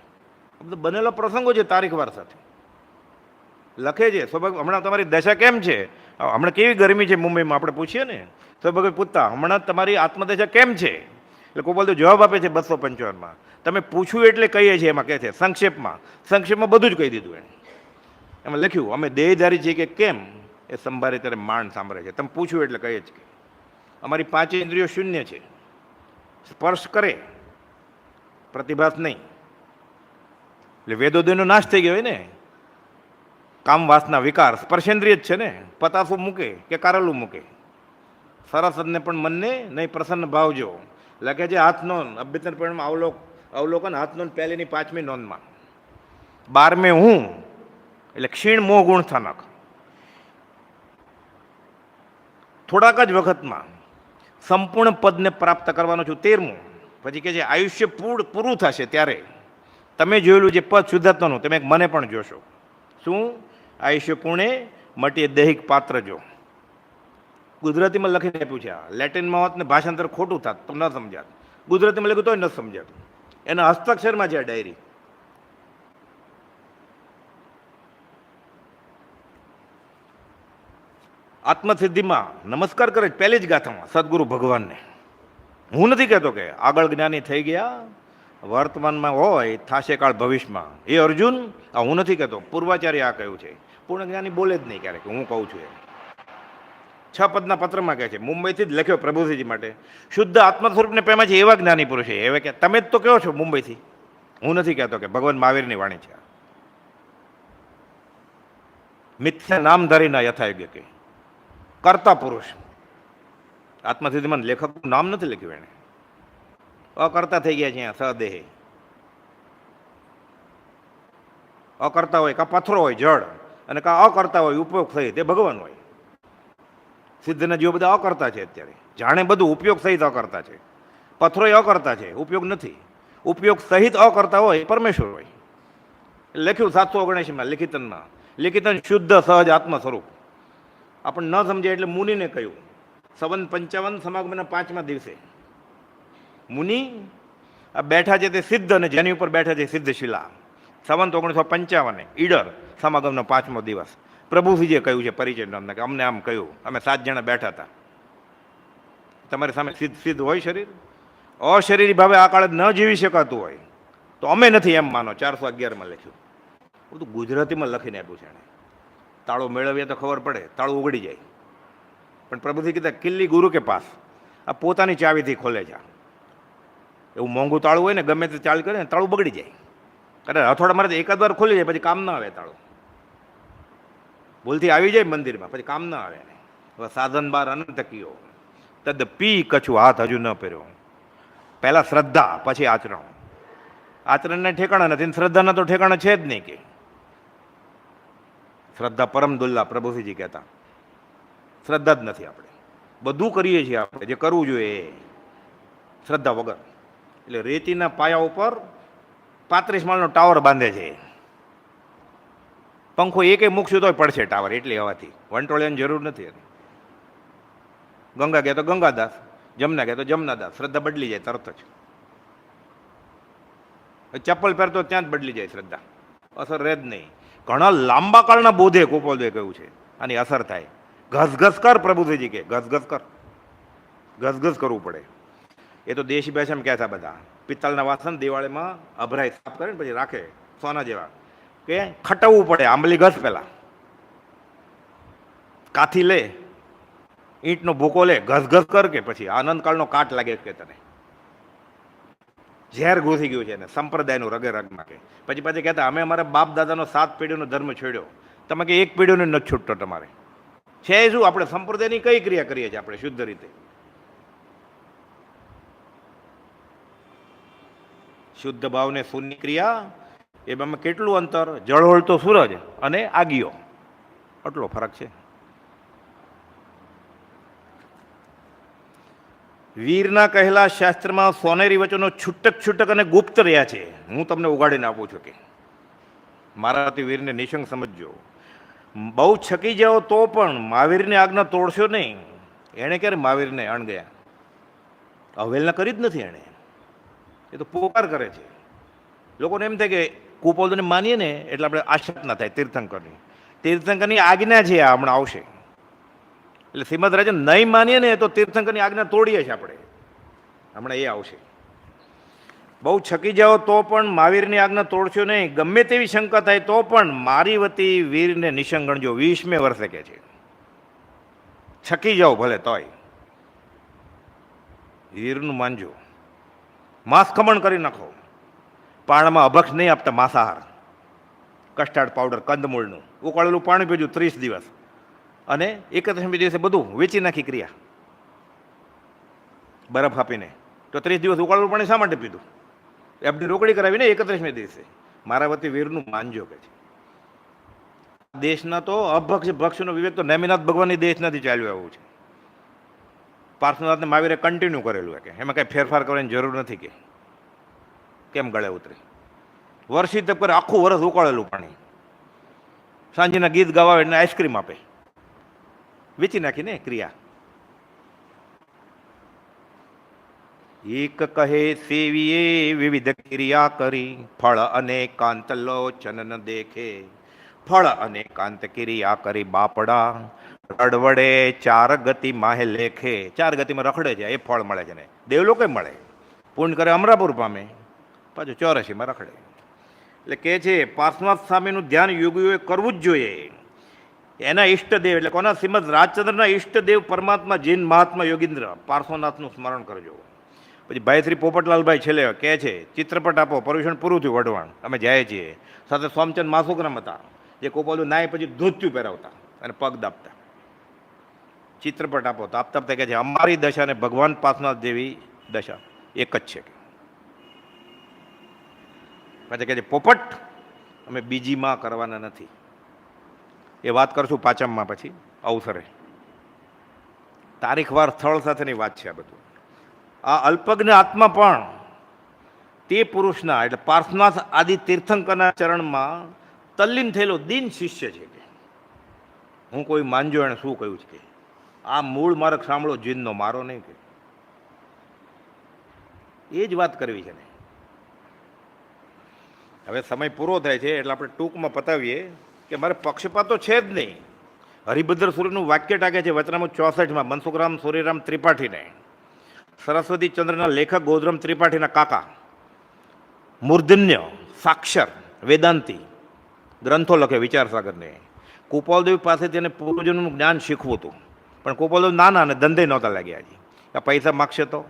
બધો બનેલો પ્રસંગો છે તારીખવાર સાથે. લખે છે. સ્વાભાવિક હમણાં તમારી દશા કેમ છે? હમણાં કેવી ગરમી છે મુંબઈમાં આપણે પૂછીએ ને, સ્વાભાવિક પૂછતા હમણાં તમારી આત્મદશા કેમ છે? એટલે કોઈ બધું જવાબ આપે છે 255માં. તમે પૂછ્યું એટલે કહીએ છીએ એમાં કહે છે સંક્ષેપમાં બધું જ કહી દીધું એને. એમાં લખ્યું અમે દેહધારી છીએ કે કેમ એ સંભારે ત્યારે માંડ સાંભળે છે. તમે પૂછ્યું એટલે કહીએ જ કે અમારી 5 ઇન્દ્રિયો શૂન્ય છે, સ્પર્શ કરે પ્રતિભાસ નહીં. એટલે વેદોદયનો નાશ થઈ ગયો હોય ને. કામ વાસના વિકાર સ્પર્શેન્દ્રિય જ છે ને. પતાસું મૂકે કે કારેલું મૂકે, સરસદને પણ મનને નહીં પ્રસન્ન ભાવજો. લખે છે હાથનોંધ અભ્યંતર પરિણામ અવલોકન હાથનોંધ પહેલીની 5મી નોંધમાં. 12મે હું એટલે ક્ષીણ મોહ ગુણ સ્થાનક. થોડાક જ વખતમાં સંપૂર્ણ પદને પ્રાપ્ત કરવાનો છું. 13મું પછી કે છે આયુષ્ય પૂરું થશે ત્યારે તમે જોયેલું જે પદ શુદ્ધાત્માનું તમે મને પણ જોશો. શું? આયુષ્ય પૂર્ણે મટીએ દૈહિક પાત્ર જો. ગુજરાતીમાં લખીને આપ્યું છે. આ લેટિનમાં હોત ને ભાષાંતર ખોટું થાત તો ન સમજાત. ગુજરાતીમાં લખ્યું તોય ન સમજાત. એના હસ્તાક્ષરમાં છે આ ડાયરી. આત્મસિદ્ધિમાં નમસ્કાર કરે પહેલી જ ગાથામાં સદગુરુ ભગવાનને. હું નથી કહેતો કે આગળ જ્ઞાની થઈ ગયા, વર્તમાનમાં હોય થાશે કાળ ભવિષ્યમાં. એ અર્જુન આ હું નથી કહેતો, પૂર્વાચાર્ય આ કહ્યું છે. પૂર્ણ જ્ઞાની બોલે જ નહીં ક્યારેક હું કહું છું એમ. 6 પદના પત્રમાં કહે છે, મુંબઈથી જ લખ્યો પ્રભુજીજી માટે. શુદ્ધ આત્મા સ્વરૂપને પ્રેમા છે એવા જ્ઞાની પુરુષ છે. એવા કે તમે જ તો કહો છો મુંબઈથી. હું નથી કહેતો કે ભગવાન મહાવીરની વાણી છે. મિથ્યા નામ ધરીના યથાયોગ્ય કે કરતા પુરુષ. આત્મસિદ્ધિમાં લેખકનું નામ નથી લખ્યું એને. અકર્તા થઈ ગયા છે અહીંયા સદેહે. અકર્તા હોય કાં પથ્થરો હોય જળ, અને કાં અકર્તા હોય ઉપયોગ સહિત તે ભગવાન હોય. સિદ્ધના જીવો બધા અકર્તા છે અત્યારે. જાણે બધું ઉપયોગ સહિત અકર્તા છે. પથ્થરો એ અકર્તા છે, ઉપયોગ નથી. ઉપયોગ સહિત અકર્તા હોય પરમેશ્વર હોય. લખ્યું 779માં લિખિતનમાં. લિખિતન શુદ્ધ સહજ આત્મ સ્વરૂપ. આપણને ન સમજાય એટલે મુનિને કહ્યું. સંવત 55 સમાગમના 5મા દિવસે મુનિ આ બેઠા છે તે સિદ્ધ, અને જેની ઉપર બેઠા છે સિદ્ધશિલા. સંવત 1955 ઈડર સમાગમનો 5મો દિવસ. પ્રભુજીએ કહ્યું છે પરિચય નામના કે અમને આમ કહ્યું, અમે 7 જણા બેઠા હતા. તમારી સામે સિદ્ધ હોય શરીર, અશરીરી ભાવે આ કાળે ન જીવી શકાતું હોય તો અમે નથી એમ માનો. 411માં લખ્યું. બધું ગુજરાતીમાં લખીને આપ્યું છે એને. તાળો મેળવીએ તો ખબર પડે, તાળું ઉગડી જાય. પણ પ્રભુજી કીધા કિલ્લી ગુરુ કે પાસ. આ પોતાની ચાવીથી ખોલે છે. એવું મોંઘું તાળું હોય ને ગમે તે ચાલ કરે ને તાળું બગડી જાય. અરે હથોડા મારે એકાદ વાર ખોલી જાય પછી કામ ના આવે. તાળું ભૂલથી આવી જાય મંદિરમાં પછી કામ ના આવે. હવે સાધન બાર અનંત કયો તદ પી કછું હાથ હજુ ન પહેર્યો. પહેલા શ્રદ્ધા પછી આચરણ. આચરણને ઠેકાણા નથી, શ્રદ્ધાના તો ઠેકાણા છે જ નહીં. કે શ્રદ્ધા પરમ દુલ્લા પ્રભુજી કહેતા. શ્રદ્ધા જ નથી. આપણે બધું કરીએ છીએ આપણે જે કરવું જોઈએ શ્રદ્ધા વગર. એટલે રેતીના પાયા ઉપર 35 માળનો ટાવર બાંધે છે. પંખો એકે મૂકશું તોય પડશે ટાવર એટલી હવાથી. વંટોળિયાની જરૂર નથી. ગંગા ગયા તો ગંગાદાસ, જમના ગયા તો જમનાદાસ. શ્રદ્ધા બદલી જાય તરત જ. ચપ્પલ પહેરતો ત્યાં જ બદલી જાય શ્રદ્ધા. અસર રહે જ નહીં. ઘણા લાંબા કાળના બોધે ગોપાલદેવે કહ્યું છે આની અસર થાય. ઘસઘસ કર પ્રભુજી કે ઘસઘસ કર. ઘસઘસ કરવું પડે. એ તો દેશી ભાષામાં કહેતા બધા. પિત્તળના વાસણ દિવાળીમાં અભરાય સાફ કરે ને પછી રાખે સોના જેવા, કે ખટવવું પડે. આંબલી ઘસ પહેલા કાથી લે, ઈંટનો ભૂકો લે, ઘસઘસ કર કે પછી આનંદકાળનો કાટ લાગે કે તને ઝેર ઘૂસી ગયું છે ને સંપ્રદાયનું રગે રગમાં. કે પછી કહેતા અમે અમારા બાપ દાદાનો 7 પેઢીનો ધર્મ છોડ્યો, તમે કે 1 પેઢીનો નથી છૂટતો તમારે. છે શું? આપણે સંપ્રદાયની કઈ ક્રિયા કરીએ છીએ આપણે શુદ્ધ રીતે? શુદ્ધ ભાવને શૂન્ય ક્રિયા એમાં કેટલું અંતર? જળહોળતો સૂરજ અને આગિયો, આટલો ફરક છે. વીરના કહેલા શાસ્ત્રમાં સોનેરી વચનો છૂટક અને ગુપ્ત રહ્યા છે. હું તમને ઉગાડીને આપું છું કે મારાથી વીરને નિશંક સમજજો. બહુ છકી જાઓ તો પણ મહાવીરની આજ્ઞા તોડશો નહીં. એણે ક્યારે મહાવીરને અણગ્યા? અવહેલના કરી જ નથી એણે. એ તો પોકાર કરે છે. લોકોને એમ થાય કે કુપોલને માનીએ ને એટલે આપણે આશક્ત ના થાય તીર્થંકરની. તીર્થંકરની આજ્ઞા છે, આ હમણાં આવશે. એટલે શ્રીમદ રાજન નહીં માનીએ ને તો તીર્થંકરની આજ્ઞા તોડીએ છીએ આપણે, હમણાં એ આવશે. બહુ છકી જાઓ તો પણ મહાવીરની આજ્ઞા તોડશો નહીં. ગમે તેવી શંકા થાય તો પણ મારી વતી વીરને નિશંક ગણજો. 20મે વર્ષે કે છે, છકી જાઓ ભલે તોય વીરનું માનજો. માંસ ખમણ કરી નાખો. પાણીમાં અભક્ષ નહીં આપતા, માંસાહાર, કસ્ટર્ડ પાવડર, કંદમૂળનું ઉકાળેલું પાણી પીજો 30 દિવસ, અને 31મે દિવસે બધું વેચી નાખી ક્રિયા, બરફ આપીને. તો 30 દિવસ ઉકાળેલું પાણી શા માટે પીધું? એમની રોકડી કરાવીને 31મે દિવસે. મારા વતી વીરનું માનજો કે છે. દેશના તો અભક્ષ ભક્ષનો વિવેક તો નેમિનાથ ભગવાનની દેશ નથી ચાલ્યું એવું છે. પાર્શ્વનાથને મહાવીરે કન્ટિન્યુ કરેલું કે એમાં કંઈ ફેરફાર કરવાની જરૂર નથી. કે કેમ ગળે ઉતરે? વર્ષી તપ કરે, આખું વર્ષ ઉકાળેલું પાણી, સાંજના ગીત ગાવા એટલે આઈસ્ક્રીમ આપે, વેચી નાખીને ક્રિયા. એક કહે સેવીએ વિવિધ ક્રિયા કરી, ફળ અનેકાંત લોચન ન દેખે. ફળ અનેકાંત ક્રિયા કરી બાપડા, રડવડે 4 ગતિ માહે લેખે. 4 ગતિમાં રખડે છે, એ ફળ મળે છે ને. દેવલોકે મળે, પુણ્ય કરે અમરાપુર પામે, પાછું 84માં રખડે. એટલે કે છે પાર્શ્વનાથ સ્વામીનું ધ્યાન યોગીઓએ કરવું જ જોઈએ. એના ઈષ્ટદેવ એટલે કોના? શ્રીમદ રાજચંદ્રના ઈષ્ટદેવ પરમાત્મા જૈન મહાત્મા યોગીન્દ્ર પાર્શ્વનાથનું સ્મરણ કરજો. પછી ભાઈ શ્રી પોપટલાલભાઈ છેલ્લે કહે છે, ચિત્રપટ આપો, પર્યુષણ પૂરું થયું વઢવાણ, અમે જાય છીએ. સાથે સોમચંદ માસુકરામ હતા, જે કોપાલું નાય પછી ધોત્યું પહેરાવતા અને પગ દાબતા. ચિત્રપટ આપો તો આપતા આપતા કહે છે, અમારી દશા અને ભગવાન પાર્શ્વનાથ જેવી દશા એક જ છે. પછી કહે છે, પોપટ અમે બીજીમાં કરવાના નથી. એ વાત કરશું પાંચમમાં પછી અવસરે. તારીખવાર સ્થળ સાથેની વાત છે આ બધું. આ અલ્પજ્ઞ આત્મા પણ તે પુરુષના એટલે પાર્શ્વનાથ આદિ તીર્થંકરના ચરણમાં તલ્લીન થયેલો દીન શિષ્ય છે. કે હું કોઈ માનજો એણે શું કહ્યું છે કે આ મૂળ માર્ગ સાંભળો, જીનનો મારો નહીં. કે એ જ વાત કરવી છે ને. હવે સમય પૂરો થાય છે એટલે આપણે ટૂંકમાં પતાવીએ કે મારે પક્ષપાત તો છે જ નહીં. હરિભદ્ર સૂર્યનું વાક્ય ટાકે છે વચનામૃત 64માં મનસુખરામ સૂર્યરામ ત્રિપાઠીને. સરસ્વતી ચંદ્રના લેખક ગોધરામ ત્રિપાઠીના કાકા, મૂર્ધન્ય સાક્ષર વેદાંતી ગ્રંથો લખે વિચારસાગરને. કુપાલદેવ પાસે તેને પૂર્વજોનું જ્ઞાન શીખવું હતું, પણ કુપાલદેવ નાના અને ધંધે નહોતા લાગ્યા. હજી ક્યાંક પૈસા માગશે તો,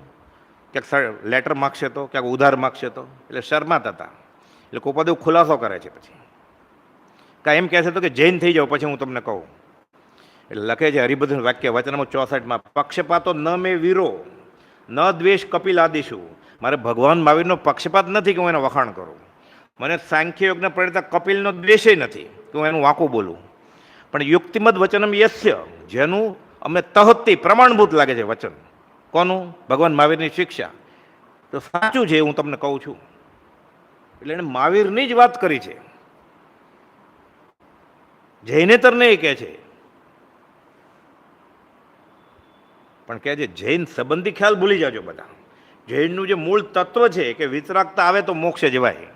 ક્યાંક લેટર માગશે તો, ક્યાંક ઉધાર માગશે તો, એટલે શરમાત હતા. એટલે કુપાલદેવ ખુલાસો કરે છે પછી, કાં એમ કહે છે તો કે જૈન થઈ જાઓ પછી હું તમને કહું. એટલે લખે છે હરિભદ્ર વાક્ય વચનામૃત 64માં, પક્ષપાતો ન મેં વીરો ન દ્વેષ કપિલ આદિશુ. મારે ભગવાન મહાવીરનો પક્ષપાત નથી કે હું એનો વખાણ કરું. મને સાંખ્ય યોગના પ્રણેતા કપિલનો દ્વેષય નથી કે હું એનું વાંકું બોલું. પણ યુક્તિમદ વચનમ યસ્ય, જેનું અમને તહત્તી પ્રમાણભૂત લાગે છે વચન. કોનું? ભગવાન મહાવીરની શિક્ષા. તો સાચું છે હું તમને કહું છું. એટલે એણે મહાવીરની જ વાત કરી છે. જૈનેતરને એ કહે છે, પણ કહે છે જૈન સંબંધી ખ્યાલ ભૂલી જાજો બધા. જૈનનું જે મૂળ તત્વ છે કે વિતરાગતા આવે તો મોક્ષે જવાય,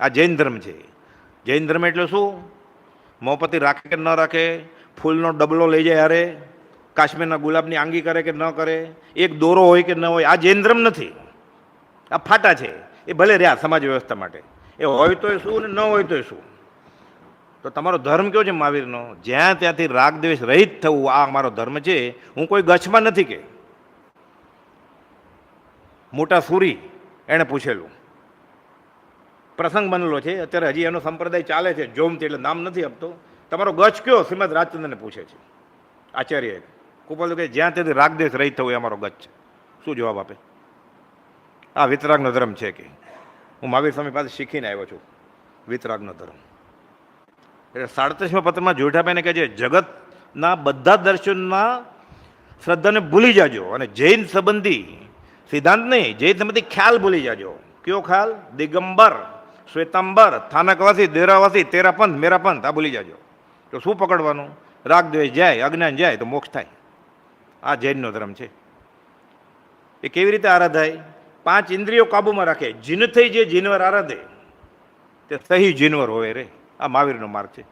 આ જૈન ધર્મ છે. જૈન ધર્મ એટલે શું? મોપતિ રાખે કે ન રાખે, ફૂલનો ડબલો લઈ જાય હારે, કાશ્મીરના ગુલાબની આંગી કરે કે ન કરે, એક દોરો હોય કે ન હોય, આ જૈન ધર્મ નથી. આ ફાટા છે. એ ભલે રહ્યા સમાજ વ્યવસ્થા માટે, એ હોય તોય શું ને ન હોય તોય શું. તો તમારો ધર્મ કયો છે મહાવીરનો? જ્યાં ત્યાંથી રાગ દ્વેષ રહિત થવું, આ અમારો ધર્મ છે. હું કોઈ ગચ્છમાં નથી. કે મોટા સુરી એણે પૂછેલું, પ્રસંગ બનેલો છે અત્યારે, હજી એનો સંપ્રદાય ચાલે છે, જોમતી, એટલે નામ નથી આપતો. તમારો ગચ્છ કયો? શ્રીમદ રાજચંદ્રને પૂછે છે આચાર્ય. કુપાલ કે જ્યાં ત્યાંથી રાગ દ્વેષ રહિત થવું એ અમારો ગચ્છ. શું જવાબ આપે? આ વિતરાગનો ધર્મ છે. કે હું મહાવીર સ્વામી પાસે શીખીને આવ્યો છું વિતરાગનો ધર્મ. એટલે 37મા પત્રમાં જોઠાભાઈને કહે છે, જગતના બધા દર્શનના શ્રદ્ધાને ભૂલી જાજો અને જૈન સંબંધી સિદ્ધાંત નહીં, જૈન સંબંધી ખ્યાલ ભૂલી જાજો. કયો ખ્યાલ? દિગંબર, શ્વેતાંબર, સ્થાનકવાસી, દેરાવાસી, તેરા પંથ, મેરા પંથ, આ ભૂલી જાજો. તો શું પકડવાનું? રાગ દ્વેષ જાય, અજ્ઞાન જાય તો મોક્ષ થાય. આ જૈનનો ધર્મ છે. એ કેવી રીતે આરાધાય? 5 ઇન્દ્રિયો કાબુમાં રાખે. જીન થઈ જે જીનવર આરાધે તે સહી જીનવર હોય રે. આ મહાવીરનો માર્ગ છે.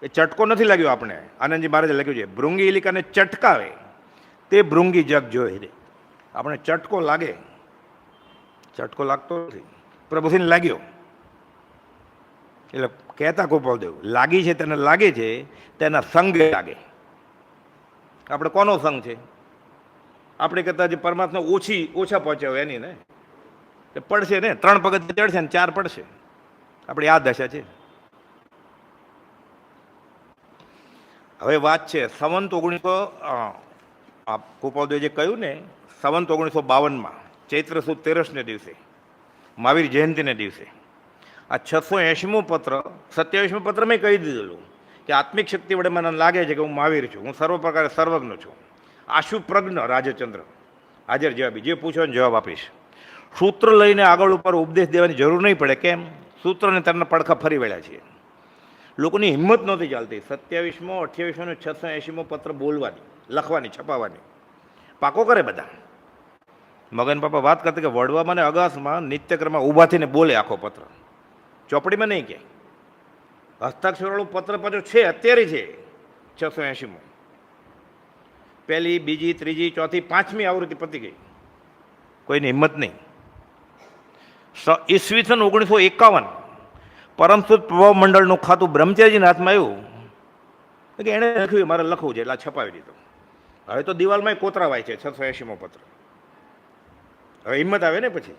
એ ચટકો નથી લાગ્યો આપણે. આનંદજી મહારાજે લખ્યું છે, ભૃંગી ઇલિકાને ચટકાવે તે ભૃંગી જગ જોઈ રે. આપણે ચટકો લાગે, ચટકો લાગતો નથી, પ્રભુજીને લાગ્યો. એટલે કહેતા ગોપાલદેવ, લાગી છે તેને લાગે છે, તેના સંગે લાગે. આપણે કોનો સંગ છે? આપણે કરતા જે પરમાત્મા ઓછા પહોંચ્યા હોય એની ને. એ પડશે ને, 3 પગથિયાં ચડશે ને 4 પડશે. આપણી આ દશા છે. હવે વાત છે સંવંત 1900, ગોપાલદેવ જે કહ્યું ને, સંવંત 1952 ચૈત્ર સુદ 13ને દિવસે, મહાવીર જયંતિને દિવસે, આ 680મો પત્ર, 27મો પત્ર મેં કહી દીધેલું કે આત્મિક શક્તિ વડે મને લાગે છે કે હું મહાવીર છું, હું સર્વ પ્રકારે સર્વજ્ઞ છું. આશુ પ્રજ્ઞ રાજચંદ્ર, હાજર જવાબી, જે પૂછો ને જવાબ આપીશ. સૂત્ર લઈને આગળ ઉપર ઉપદેશ દેવાની જરૂર નહીં પડે. કેમ? સૂત્રને તેમના પડખા ફરી વળ્યા છીએ. લોકોની હિંમત નહોતી ચાલતી 27મો, 28મો અને 680મો પત્ર બોલવાની, લખવાની, છપાવવાની. પાકો કરે બધા. મગન બાપા વાત કરતા કે વડવામાં ને અગાસમાં નિત્યક્રમમાં ઊભા થઈને બોલે આખો પત્ર, ચોપડીમાં નહીં કે. હસ્તાક્ષરવાળું પત્ર પાછો છે, અત્યારે છે 680મો. પહેલી, બીજી, ત્રીજી, ચોથી, 5મી આવૃત્તિ પતી ગઈ. કોઈની હિંમત નહીં. ઈસવીસન 1951 પરમસુદ પ્રભાવ મંડળનું ખાતું બ્રહ્મચારીજીના હાથમાં આવ્યું કે એણે લખ્યું મારે લખવું છે, એટલે છપાવી દીધું. હવે તો દિવાલમાં કોતરાવાય છે 680મો પત્ર. હવે હિંમત આવે ને, પછી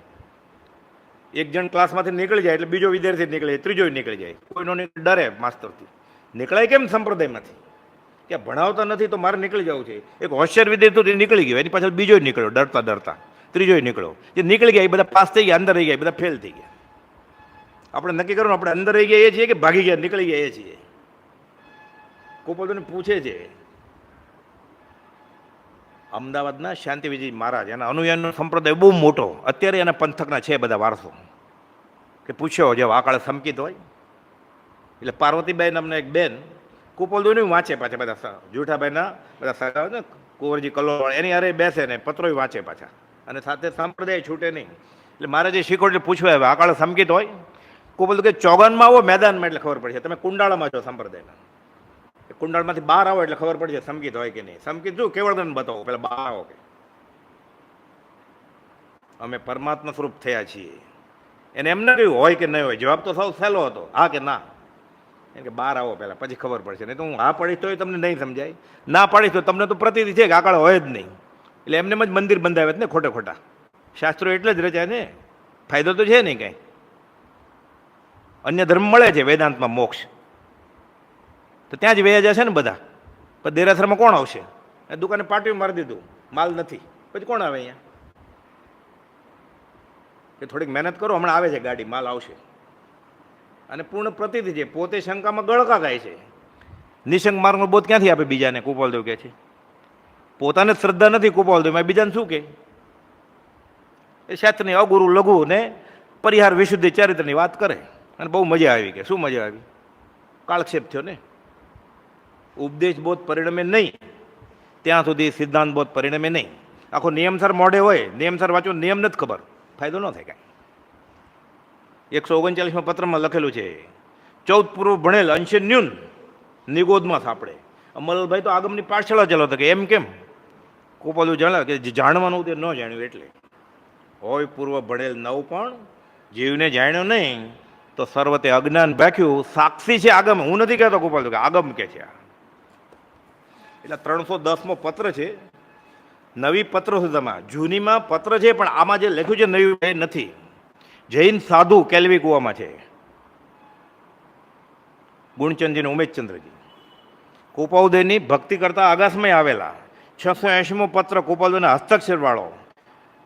એક જણ ક્લાસમાંથી નીકળી જાય એટલે બીજો વિદ્યાર્થી નીકળી જાય, ત્રીજો નીકળી જાય. કોઈનો ડરે માસ્તરથી. નીકળાય કેમ સંપ્રદાયમાંથી? કે ભણાવતા નથી તો મારે નીકળી જવું છે. એક હોશિયાર વિદ્યાર્થી નીકળી ગયો, એની પાછળ બીજો નીકળ્યો, ડરતા ડરતા ત્રીજો નીકળ્યો. જે નીકળી ગયા એ બધા પાસ થઈ ગયા, અંદર રહી ગયા, બધા ફેલ થઈ ગયા. આપણે નક્કી કરવાનું, આપણે અંદર રહી ગયા એ છીએ કે ભાગી ગયા, નીકળી ગયા એ છીએ? ગોપાલદેવને પૂછે છે અમદાવાદના શાંતિ વિજય મહારાજ, એના અનુયાયીનો સંપ્રદાય બહુ મોટો, અત્યારે એના પંથકના છે બધા વારસો. કે પૂછ્યો જેવો આ કાળે સમકિત હોય. એટલે પાર્વતીબાઈ નામના એક બેન ગોપાલદેવને વાંચે પાછા, બધા જૂઠાભાઈના બધા ને કુંવરજી કલ્લો એની અરે બેસે ને પત્રો વાંચે પાછા, અને સાથે સંપ્રદાય છૂટે નહીં. એટલે મારે જે શીખવડે પૂછવા આવે આ કાળે સમકિત હોય? ગોપાલદેવ કે ચોગાનમાં આવો મેદાનમાં એટલે ખબર પડશે. તમે કુંડાળામાં છો સંપ્રદાયના, કુંડાળમાંથી બહાર આવો એટલે ખબર પડશે સમકિત હોય કે નહીં. સમકિત શું કેવળ બતાવો, પેલા બહાર આવો કે અમે પરમાત્મા સ્વરૂપ થયા છીએ. એને એમને કહ્યું હોય કે નહીં હોય, જવાબ તો સાવ સહેલો હતો, હા કે ના. એમ કે બહાર આવો પહેલાં, પછી ખબર પડશે. નહીં તો હું હા પાડીશ તો તમને નહીં સમજાય, ના પાડીશ તો તમને તો પ્રતિનિધિ છે કે આગળ હોય જ નહીં. એટલે એમને જ મંદિર બંધાવે જ ને ખોટે ખોટા. શાસ્ત્રો એટલે જ રચાય ને, ફાયદો તો છે નહીં કાંઈ. અન્ય ધર્મ મળે છે વેદાંતમાં મોક્ષ, તો ત્યાં જ વયા જશે ને બધા. પણ દેરાસરમાં કોણ આવશે? એ દુકાને પાટીઓ મારી દીધું, માલ નથી, પછી કોણ આવે અહીંયા? કે થોડીક મહેનત કરો, હમણાં આવે છે ગાડી, માલ આવશે. અને પૂર્ણ પ્રતિનિધિ છે, પોતે શંકામાં ગળકા ગાય છે. નિશંક માર્ગનો બોધ ક્યાંથી આપે બીજાને? ગોપાલદેવ કહે છે પોતાને શ્રદ્ધા નથી ગોપાલદેવમાં, બીજાને શું કહે? એ શાસ્ત્રની અગુરુ લઘુ ને પરિહાર વિશુદ્ધિ ચરિત્રની વાત કરે. અને બહુ મજા આવી. કે શું મજા આવી? કાળક્ષેપ થયો ને. ઉપદેશ બોધ પરિણમે નહીં ત્યાં સુધી સિદ્ધાંત બોધ પરિણમે નહીં. આખો નિયમસર મોઢે હોય, નિયમસર વાંચો, નિયમ નથી ખબર, ફાયદો ન થાય કાંઈ. 139મા પત્રમાં લખેલું છે 14 પૂર્વ ભણેલ અંશે ન્યૂન નિગોદમાં સાંપડે. અમલભાઈ તો આગમની પાઠશાળા ચલાવતા, કે એમ કેમ? ગોપાલદેવ જણાવે કે જાણવાનું તે ન જાણ્યું એટલે. હોય પૂર્વ ભણેલ નવ પણ જીવને જાણ્યો નહીં તો સર્વતે અજ્ઞાન ભાખ્યું. સાક્ષી છે આગમ, હું નથી કહેતો ગોપાલદેવ, કે આગમ કે છે. એટલે 310મો પત્ર છે. નવી પત્રો છે, તમારા જૂનીમાં પત્ર છે, પણ આમાં જે લખ્યું છે નવી એ નથી. જૈન સાધુ કેલવી કુવામાં છે, ગુણચંદજી ને ઉમેશચંદ્રજી. ગોપાલદેવની ભક્તિ કરતા આગાસમાં આવેલા 680મો પત્ર ગોપાલદેવના હસ્તાક્ષર વાળો.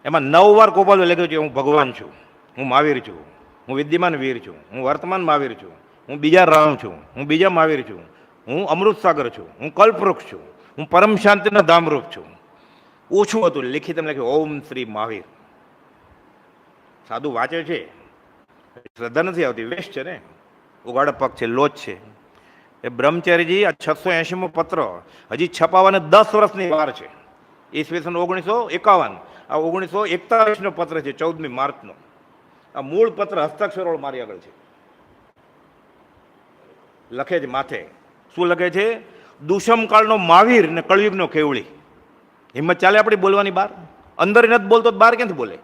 એમાં 9 વાર ગોપાલદેવ લખ્યું છે હું ભગવાન છું, હું મહાવીર છું, હું વિદ્યમાન વીર છું, હું વર્તમાન મહાવીર છું, હું બીજા રામ છું, હું બીજા મહાવીર છું, હું અમૃત સાગર છું, હું કલ્પવૃક્ષ છું, હું પરમ શાંતિના ધામરૂપ છું. ઓછું હતું, લિખિત એમ લખ્યું ઓમ શ્રી મહાવીર. સાધુ વાંચે છે, શ્રદ્ધા નથી આવતી, વેસ્ટ છે ને, ઉગાડ પગ છે, લોચ છે. એ બ્રહ્મચારીજી આ 680મો પત્ર હજી છપાવાને 10 વર્ષની વાર છે. ઈસવીસન 1951, આ 1941નો પત્ર છે, 14મી માર્ચનો. આ મૂળ પત્ર હસ્તાક્ષરો મારી આગળ છે, લખે જ માથે શું લખે છે? દુષ્મકાળનો મહાવીર ને કળયુગનો કેવળી. હિંમત ચાલે આપણી બોલવાની બહાર? અંદર નથી બોલતો બહાર ક્યાંથી બોલે?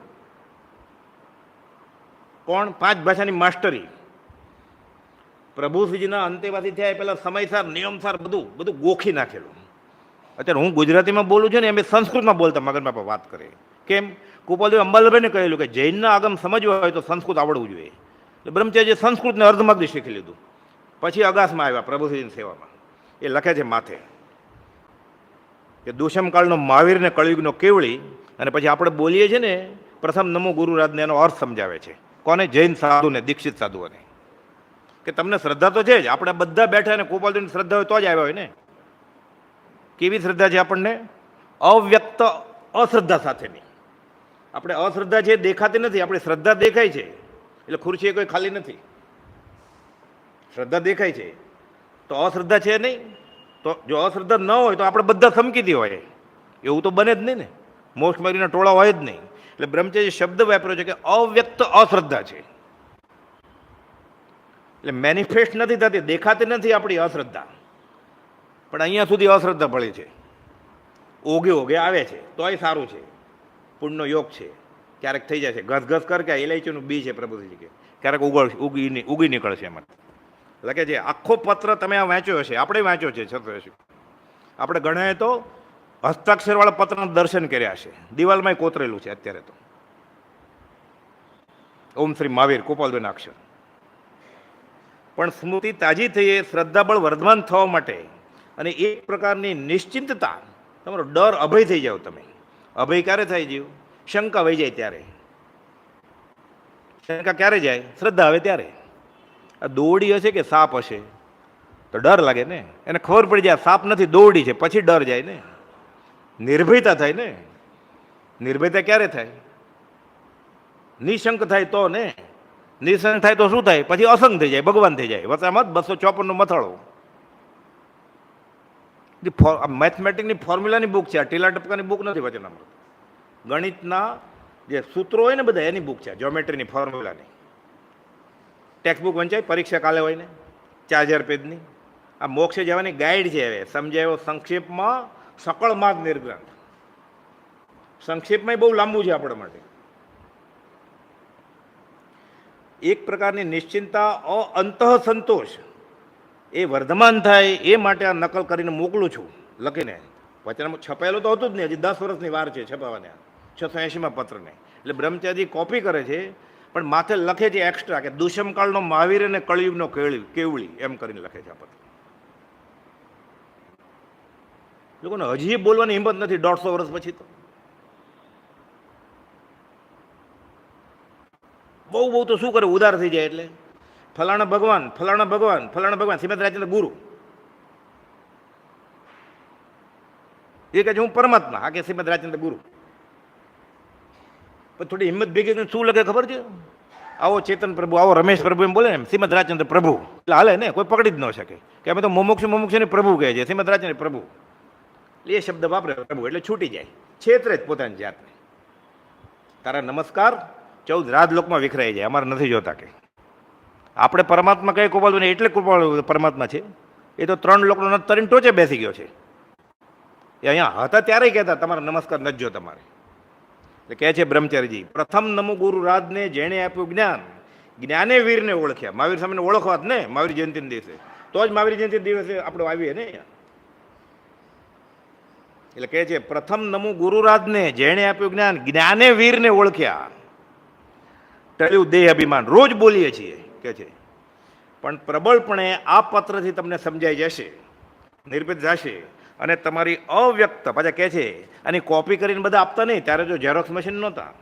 કોણ? 5 ભાષાની માસ્ટરી. પ્રભુશ્રીજીના અંતેવાસી થયા એ પહેલાં સમયસર નિયમસર બધું ગોખી નાખેલું. અત્યારે હું ગુજરાતીમાં બોલું છું ને એમ સંસ્કૃતમાં બોલતા મગન બાપા વાત કરે. કેમ? ગોપાલદેવ અંબાલાલભાઈને કહેલું કે જૈનના આગમ સમજવા હોય તો સંસ્કૃત આવડવું જોઈએ. એટલે બ્રહ્મચારી સંસ્કૃતને અર્ધમાગદી શીખી લીધું. પછી અગાસમાં આવ્યા પ્રભુશ્રીજીની સેવામાં. એ લખે છે માથે કે દુષ્મકાળનો મહાવીર ને કળયુગનો કેવળી. અને પછી આપણે બોલીએ છીએ ને પ્રથમ નમો ગુરુરાજને એનો અર્થ સમજાવે છે. કોને? જૈન સાધુને, દીક્ષિત સાધુઓને. કે તમને શ્રદ્ધા તો છે જ, આપણે બધા બેઠા ને ગોપાલદેવની શ્રદ્ધા હોય તો જ આવ્યા હોય ને. કેવી શ્રદ્ધા છે આપણને? અવ્યક્ત અશ્રદ્ધા સાથેની. આપણે અશ્રદ્ધા છે દેખાતી નથી, આપણી શ્રદ્ધા દેખાય છે. એટલે ખુરશી કોઈ ખાલી નથી, શ્રદ્ધા દેખાય છે તો અશ્રદ્ધા છે નહીં. તો જો અશ્રદ્ધા ન હોય તો આપણે બધા સમકીતી હોય, એવું તો બને જ નહીં ને. મોક્ષમાર્ગીના ટોળા હોય જ નહીં. એટલે બ્રહ્મચારી શબ્દ વાપર્યો છે કે અવ્યક્ત અશ્રદ્ધા છે. એટલે મેનિફેસ્ટ નથી થતી, દેખાતી નથી આપણી અશ્રદ્ધા, પણ અહીંયા સુધી અશ્રદ્ધા પડી છે. ઓગે ઓગે આવે છે તોય સારું છે, પુણ્યનો યોગ છે. ક્યારેક થઈ જાય છે ઘસ કર કે ઇલાયચીનું બી છે પ્રભુજી કે ક્યારેક ઉગી નીકળશે એમાં. લખે છે આખો પત્ર તમે આ વાંચ્યો હશે, આપણે વાંચ્યો છે છત્રશ્રી. આપણે ગણાએ તો હસ્તાક્ષરવાળા પત્રના દર્શન કર્યા હશે, દિવાલમાં કોતરેલું છે અત્યારે તો. ઓમ શ્રી મહાવીર ગોપાલદેવના અક્ષર. પણ સ્મૃતિ તાજી થઈએ, શ્રદ્ધાબળ વર્ધમાન થવા માટે અને એક પ્રકારની નિશ્ચિંતતા, તમારો ડર અભય થઈ જાવ. તમે અભય ક્યારે થઈ જાવ? શંકા વહી જાય ત્યારે. શંકા ક્યારે જાય? શ્રદ્ધા આવે ત્યારે. આ દોરડી હશે કે સાપ હશે તો ડર લાગે ને. એને ખબર પડી જાય સાપ નથી દોરડી છે, પછી ડર જાય ને. નિર્ભયતા થાય ને. નિર્ભયતા ક્યારે થાય? નિશંક થાય તો ને. નિશંક થાય તો શું થાય? પછી અસંગ થઈ જાય, ભગવાન થઈ જાય. વચામત 254 મથાળો. મેથમેટિકની ફોર્મ્યુલાની બુક છે આ, ટીલા ટપકાની બુક નથી વચનામૃત. ગણિતના જે સૂત્રો હોય ને બધા એની બુક છે, જ્યોમેટ્રીની ફોર્મ્યુલાની. ટેક્સ્ટ બુક વંચાય, પરીક્ષા કાલે હોય ને 4000 પેજની. આ મોક્ષે જવાની ગાઈડ છે. હવે સમજાયો સંક્ષેપમાં સકળ માર્ગ નિર્ગ્રંથ. સંક્ષેપમાં બહુ લાંબુ છે આપણા માટે. એક પ્રકારની નિશ્ચિંતા, અંતઃ સંતોષ એ વર્ધમાન થાય એ માટે આ નકલ કરીને મોકલું છું લખીને. વચનામાં છપાયેલું તો હતું જ નહીં, હજી 10 વર્ષની વાર છે છપાવવાને 680માં પત્રને. એટલે બ્રહ્મચારી કોપી કરે છે પણ માથે લખે છે એક્સ્ટ્રા કે દુષ્મકાળનો મહાવીર અને કળયુગનો કેવળી એમ કરીને લખે છે આ પત્ર. લોકોને હજી બોલવાની હિંમત નથી 150 વર્ષ પછી. તો બહુ તો શું કરે, ઉદાર થઈ જાય એટલે ફલાણા ભગવાન ફલાણા ભગવાન ફલાણા ભગવાન. શ્રીમદ રાજચંદ્ર ગુરુ એ કહે છે હું પરમાત્મા, આ કે શ્રીમદ રાજચંદ્ર ગુરુ. પણ થોડી હિંમત ભેગી કરીને શું લખે ખબર છે? આવો ચેતન પ્રભુ, આવો રમેશ પ્રભુ એમ બોલે ને, શ્રીમદ રાજચંદ્ર પ્રભુ એટલે હાલે ને, કોઈ પકડી જ ન શકે કે અમે તો મોમોક્ષને પ્રભુ કહે છે, શ્રીમદ રાજચંદ્ર પ્રભુ. એ શબ્દ વાપરે પ્રભુ એટલે છૂટી જાય, છેતરે જ પોતાની જાતને. તારા નમસ્કાર 14 રાજલોકમાં વિખરાઈ જાય, અમારે નથી જોતા કે. આપણે પરમાત્મા કઈ ગોપાલ ને એટલે ગોપાલ પરમાત્મા છે. એ તો 3 લોકનો નત તરીને ટોચે બેસી ગયો છે. એ અહીંયા હતા ત્યારે કહેતા તમારા નમસ્કાર નથી જો તમારે. એટલે કહે છે બ્રહ્મચારીજી, પ્રથમ નમો ગુરુ રાજને જેણે આપ્યું જ્ઞાન, જ્ઞાને વીરને ઓળખ્યા. મહાવીર સામે ઓળખવા જ ને મહાવીર જયંતિના દિવસે, તો જ મહાવીર જયંતિ દિવસે આપણે આવીએ ને અહીંયા. એટલે કહે છે પ્રથમ નમો ગુરુરાજને જેણે આપ્યું જ્ઞાન, જ્ઞાને વીરને ઓળખ્યા. ટળ્યું દેહ અભિમાન, રોજ બોલીએ છીએ કે છે. પણ પ્રબળપણે આ પત્રથી તમને સમજાઈ જશે, નિર્ભિત જશે. અને તમારી અવ્યક્ત પાછા કહે છે આની કોપી કરીને બધા આપતા નહીં. ત્યારે જો ઝેરોક્સ મશીન નહોતા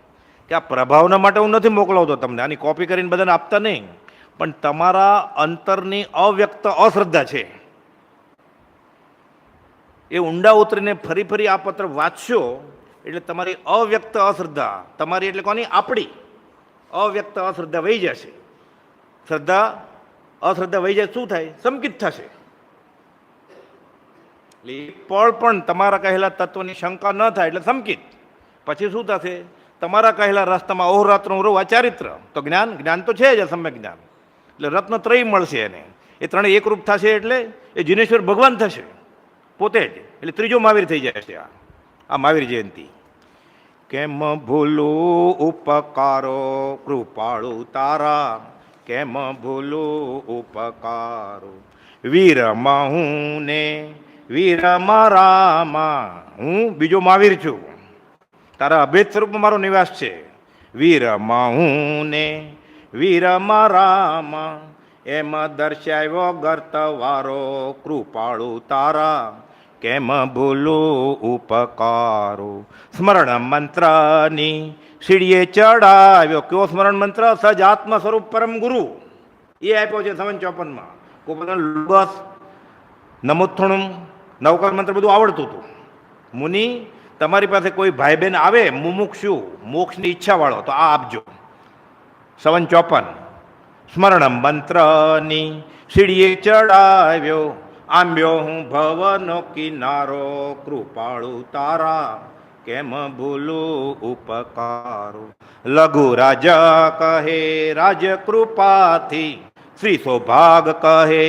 કે આ પ્રભાવના માટે હું નથી મોકલાવતો તમને, આની કોપી કરીને બધાને આપતા નહીં. પણ તમારા અંતરની અવ્યક્ત અશ્રદ્ધા છે એ ઊંડા ઉતરીને ફરી ફરી આ પત્ર વાંચશો એટલે તમારી અવ્યક્ત અશ્રદ્ધા, તમારી એટલે કોની? આપણી અવ્યક્ત અશ્રદ્ધા વહી જશે. અશ્રદ્ધા વહી જાય શું થાય? સંકિત થશે. એટલે એક પળ પણ તમારા કહેલા તત્વની શંકા ન થાય એટલે સંકિત. પછી શું થશે? તમારા કહેલા રસ્તામાં અહોરાત્રનું રહો આ ચારિત્ર. તો જ્ઞાન તો છે જ સમ્યક જ્ઞાન. એટલે રત્નત્રય મળશે એને. એ ત્રણેય એકરૂપ થશે એટલે એ જીનેશ્વર ભગવાન થશે પોતે જ, એટલે ત્રીજો મહાવીર થઈ જાય છે આ મહાવીર જયંતિ. કેમ ભૂલું ઉપકારો કૃપાળુ તારા, કેમ ભૂલું ઉપકારો. વીરમાં હું ને વીરમાં રામા, હું બીજો મહાવીર છું, તારા અભેદ સ્વરૂપમાં મારો નિવાસ છે. વીરમાં હું ને વીરમાં રામા, એમાં દર્શાવ્યો ગર્તવારો કૃપાળુ તારા, કેમ ભૂલું ઉપકારો. સ્મરણ મંત્રની સીડીએ ચડાવ્યો. કયો સ્મરણ મંત્ર? સજાત્મ સ્વરૂપ પરમ ગુરુ, એ આપ્યો છે 54માં. કોઈ પોતાનું લુગસ નમોત્થણું નવકાર મંત્ર બધું આવડતું હતું. મુનિ, તમારી પાસે કોઈ ભાઈ બહેન આવે મુમુક્ષુ મોક્ષની ઈચ્છા વાળો, તો આ આપજો. 54 સ્મરણ મંત્રની સીડીએ ચડાવ્યો, આંબ્યો હું ભવનો કિનારો કૃપાળુ તારા, કેમ ભૂલું ઉપકારો. લઘુ રાજા કહે રાજ કૃપાથી, શ્રી સૌભાગ કહે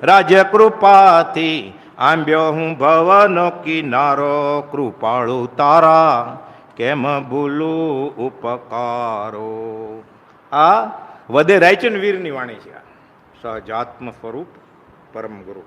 રાજ કૃપાથી, આંબ્યો હું ભવનો કિનારો કૃપાળુ તારા, કેમ ભૂલું ઉપકારો. આ વધે રાયચન વીરની વાણી છે. સહજાત્મ સ્વરૂપ પરમ ગુરુ.